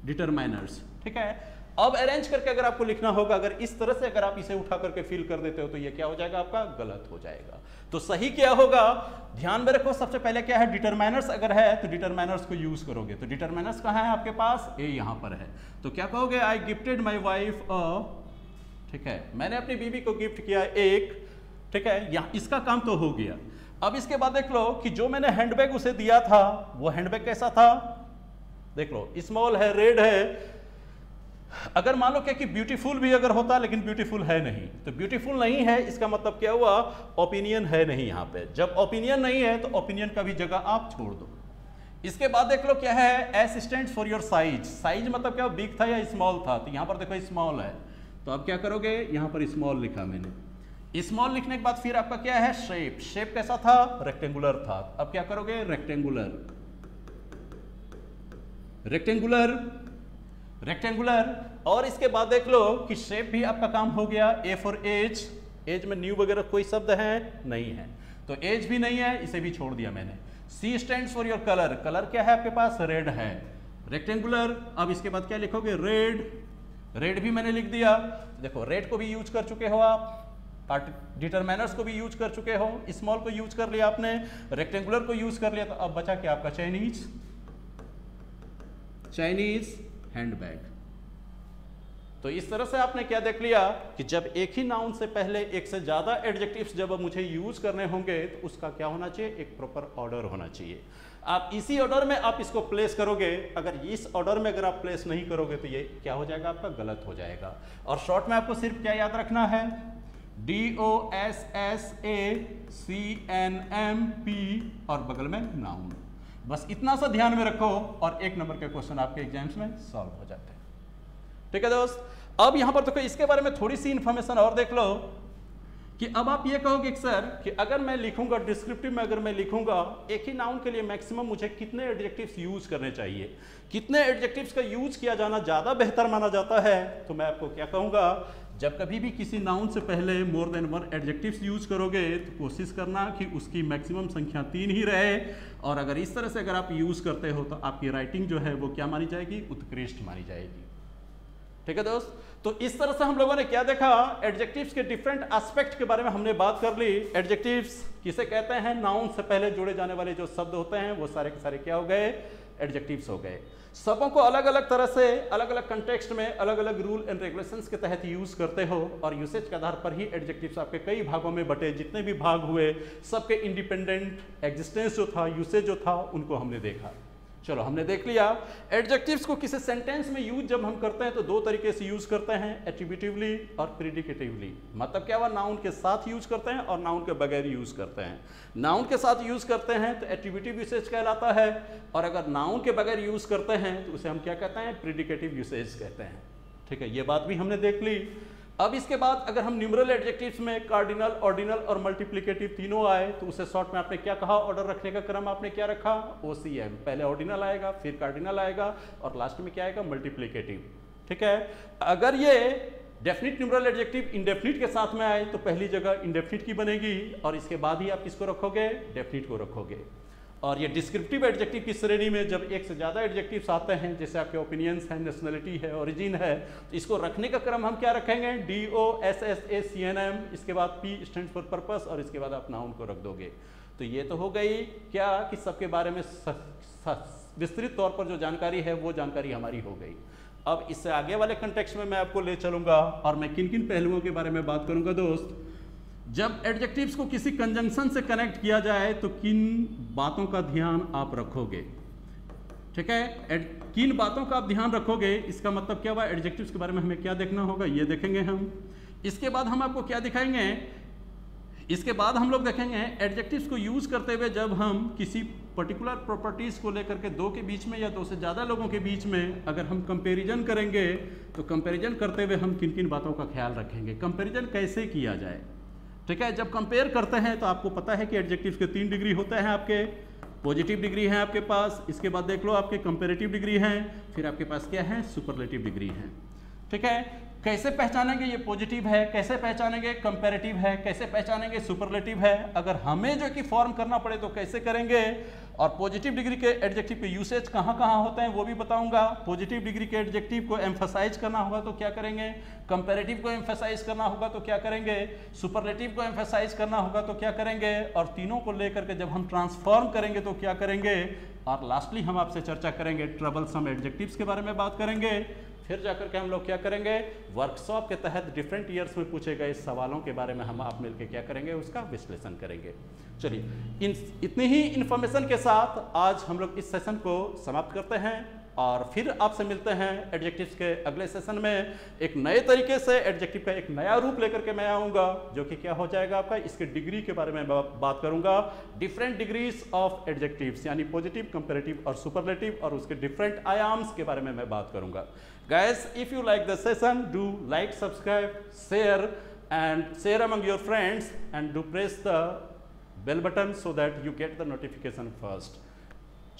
डिटरमाइनर्स। ठीक है, अब अरेंज करके अगर आपको लिखना होगा, अगर इस तरह से अगर आप इसे उठा करके फिल कर देते हो तो ये क्या हो जाएगा आपका, गलत हो जाएगा। तो सही क्या होगा, ध्यान में रखो, सबसे पहले क्या है, डिटरमाइनर्स अगर है तो डिटरमाइनर्स को यूज करोगे। तो डिटरमाइनर्स कहाँ है आपके पास, ए यहां पर है। तो क्या कहोगे, आई गिफ्टेड माई वाइफ अ, ठीक है, मैंने अपनी बीवी को गिफ्ट किया एक। ठीक है, यहाँ इसका काम तो हो गया। अब इसके बाद देख लो कि जो मैंने हैंडबैग उसे दिया था वो हैंडबैग कैसा था, देख लो स्मॉल है, रेड है। अगर मान लो क्या कि ब्यूटीफुल भी अगर होता, लेकिन ब्यूटीफुल है नहीं, तो ब्यूटीफुल नहीं है इसका मतलब क्या हुआ, ओपिनियन है नहीं यहाँ पे। जब ओपिनियन नहीं है तो ओपिनियन का भी जगह आप छोड़ दो। इसके बाद देख लो क्या है, S stand for your size. Size मतलब क्या, बिग था या स्मॉल था, तो यहाँ पर देखो स्मॉल है। तो अब क्या करोगे, यहाँ पर स्मॉल लिखा मैंने। स्मॉल लिखने के बाद फिर आपका क्या है, शेप। शेप कैसा था, रेक्टेंगुलर था। अब क्या करोगे, रेक्टेंगुलर, रेक्टेंगुलर, रेक्टेंगुलर। और इसके बाद देख लो कि शेप भी आपका काम हो गया। ए फॉर एज, एज में न्यू वगैरह कोई शब्द है नहीं है, तो एज भी नहीं है, इसे भी छोड़ दिया मैंने। C stands for your colour, colour क्या है आपके पास, रेड है, रेक्टेंगुलर। अब इसके बाद क्या लिखोगे, रेड, रेड भी मैंने लिख दिया। देखो रेड को भी यूज कर चुके हो आप, डिटरमाइनर्स को भी यूज कर चुके हो, स्मॉल को यूज कर लिया आपने, रेक्टेंगुलर को यूज कर लिया। तो अब बचा क्या आपका, चाइनीज, चाइनीज हैंडबैग। तो इस तरह से आपने क्या देख लिया कि जब एक ही नाउन से पहले एक से ज्यादा एडजेक्टिव्स जब मुझे यूज करने होंगे तो उसका क्या होना चाहिए, एक प्रॉपर ऑर्डर होना चाहिए। आप इसी ऑर्डर में आप इसको प्लेस करोगे। अगर इस ऑर्डर में अगर आप प्लेस नहीं करोगे तो ये क्या हो जाएगा आपका, गलत हो जाएगा। और शॉर्ट में आपको सिर्फ क्या याद रखना है, DOSSACNMP और बगल में नाउन। बस इतना सा ध्यान में रखो और एक नंबर के क्वेश्चन आपके एग्जाम्स में सॉल्व हो जाते हैं। ठीक है दोस्त, अब यहां पर देखो इसके बारे में थोड़ी सी इंफॉर्मेशन और देख लो कि अब आप ये कहोगे कि सर कि अगर मैं लिखूंगा डिस्क्रिप्टिव में, अगर मैं लिखूंगा एक ही नाउन के लिए मैक्सिमम मुझे कितने एडजेक्टिव्स यूज करने चाहिए, कितने एडजेक्टिव्स का यूज किया जाना ज्यादा बेहतर माना जाता है। तो मैं आपको क्या कहूंगा, जब कभी भी किसी नाउन से पहले more than one adjectives use करोगे तो कोशिश करना कि उसकी मैक्सिमम संख्या 3 ही रहे। और अगर इस तरह से अगर आप यूज करते हो तो आपकी राइटिंग जो है वो क्या मानी जाएगी, उत्कृष्ट मानी जाएगी। ठीक है दोस्त, तो इस तरह से हम लोगों ने क्या देखा, एडजेक्टिव्स के डिफरेंट एस्पेक्ट के बारे में हमने बात कर ली। एडजेक्टिव्स किसे कहते हैं, नाउन से पहले जुड़े जाने वाले जो शब्द होते हैं वो सारे के सारे क्या हो गए, एडजेक्टिव्स हो गए। सबों को अलग अलग तरह से अलग अलग कंटेक्स्ट में अलग अलग रूल एंड रेगुलेशंस के तहत यूज करते हो और यूसेज के आधार पर ही एडजेक्टिव्स आपके कई भागों में बटे। जितने भी भाग हुए सबके इंडिपेंडेंट एग्जिस्टेंस जो था, यूसेज जो था, उनको हमने देखा। चलो हमने देख लिया एडजेक्टिव्स को किसी सेंटेंस में यूज जब हम करते हैं तो दो तरीके से यूज करते हैं, एट्रीब्यूटिवली और प्रेडिकेटिवली। मतलब क्या हुआ, नाउन के साथ यूज करते हैं और नाउन के बगैर यूज करते हैं। नाउन के साथ यूज करते हैं तो एट्रीब्यूटिव यूसेज कहलाता है, और अगर नाउन के बगैर यूज करते हैं तो उसे हम क्या कहते हैं, प्रेडिकेटिव यूसेज कहते हैं। ठीक है, ये बात भी हमने देख ली। अब इसके बाद अगर हम न्यूमरल एडजेक्टिव्स में कार्डिनल, ऑर्डिनल और मल्टीप्लिकेटिव तीनों आए तो उसे शॉर्ट में आपने क्या कहा, ऑर्डर रखने का क्रम आपने क्या रखा, OCM। पहले ऑर्डिनल आएगा, फिर कार्डिनल आएगा और लास्ट में क्या आएगा, मल्टीप्लिकेटिव। ठीक है, अगर ये डेफिनिट न्यूमरल एडजेक्टिव इंडेफिनिट के साथ में आए तो पहली जगह इंडेफिनिट की बनेगी और इसके बाद ही आप किसको रखोगे, डेफिनिट को रखोगे। और ये डिस्क्रिप्टिव एडजेक्टिव की श्रेणी में जब एक से ज़्यादा एडजेक्टिव्स आते हैं, जैसे आपके ओपिनियंस हैं, नेशनलिटी है, ओरिजिन है, तो इसको रखने का क्रम हम क्या रखेंगे, DOSSACNM, इसके बाद P स्टैंड्स फॉर पर्पस और इसके बाद आप नाउन को रख दोगे। तो ये तो हो गई क्या कि सबके बारे में विस्तृत तौर पर जो जानकारी है वो जानकारी हमारी हो गई। अब इससे आगे वाले कंटेक्स्ट में मैं आपको ले चलूंगा और मैं किन किन पहलुओं के बारे में बात करूंगा दोस्त। जब एडजेक्टिव्स को किसी कंजंक्शन से कनेक्ट किया जाए तो किन बातों का ध्यान आप रखोगे, ठीक है, किन बातों का आप ध्यान रखोगे, इसका मतलब क्या हुआ, एडजेक्टिव्स के बारे में हमें क्या देखना होगा, ये देखेंगे हम। इसके बाद हम आपको क्या दिखाएंगे, इसके बाद हम लोग देखेंगे एडजेक्टिव्स को यूज करते हुए जब हम किसी पर्टिकुलर प्रॉपर्टीज को लेकर के दो के बीच में या दो से ज़्यादा लोगों के बीच में अगर हम कंपैरिजन करेंगे तो कंपैरिजन करते हुए हम किन किन बातों का ख्याल रखेंगे, कंपैरिजन कैसे किया जाए, ठीक है। जब कंपेयर करते हैं तो आपको पता है कि एडजेक्टिव्स के 3 डिग्री होते हैं, आपके पॉजिटिव डिग्री है आपके पास, इसके बाद देख लो आपके कंपैरेटिव डिग्री है, फिर आपके पास क्या है, सुपरलेटिव डिग्री है, ठीक है। कैसे पहचानेंगे ये पॉजिटिव है, कैसे पहचानेंगे कंपैरेटिव है, कैसे पहचानेंगे सुपरलेटिव है, अगर हमें जो कि फॉर्म करना पड़े तो कैसे करेंगे, और पॉजिटिव डिग्री के एडजेक्टिव के यूसेज कहाँ कहाँ होते हैं वो भी बताऊंगा। पॉजिटिव डिग्री के एडजेक्टिव को एम्फसाइज करना होगा तो क्या करेंगे, कंपैरेटिव को एम्फसाइज करना होगा तो क्या करेंगे, सुपरलेटिव को एम्फसाइज करना होगा तो क्या करेंगे, और तीनों को लेकर के जब हम ट्रांसफॉर्म करेंगे तो क्या करेंगे, और लास्टली हम आपसे चर्चा करेंगे ट्रबलसम एडजेक्टिव्स के बारे में बात करेंगे। फिर जाकर के हम लोग क्या करेंगे, वर्कशॉप के तहत डिफरेंट ईयर्स में पूछे गए सवालों के बारे में हम आप मिलकर क्या करेंगे, उसका विश्लेषण करेंगे। चलिए इतनी ही इंफॉर्मेशन के साथ आज हम लोग इस सेशन को समाप्त करते हैं और फिर आपसे मिलते हैं एडजेक्टिव्स के अगले सेशन में। एक नए तरीके से एडजेक्टिव का एक नया रूप लेकर के मैं आऊँगा जो कि क्या हो जाएगा आपका, इसके डिग्री के बारे में बात करूँगा, डिफरेंट डिग्रीज ऑफ एडजेक्टिव्स, यानी पॉजिटिव, कंपैरेटिव और सुपरलेटिव, और उसके डिफरेंट आयाम्स के बारे में मैं बात करूँगा। Guys, if you like the session, do like, subscribe, share among your friends, and do press the bell button so that you get the notification first.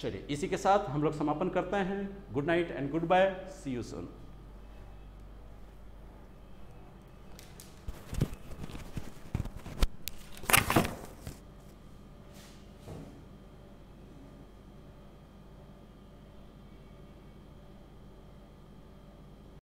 चलिए इसी के साथ हम लोग समापन करते हैं। Good night and goodbye, see you soon.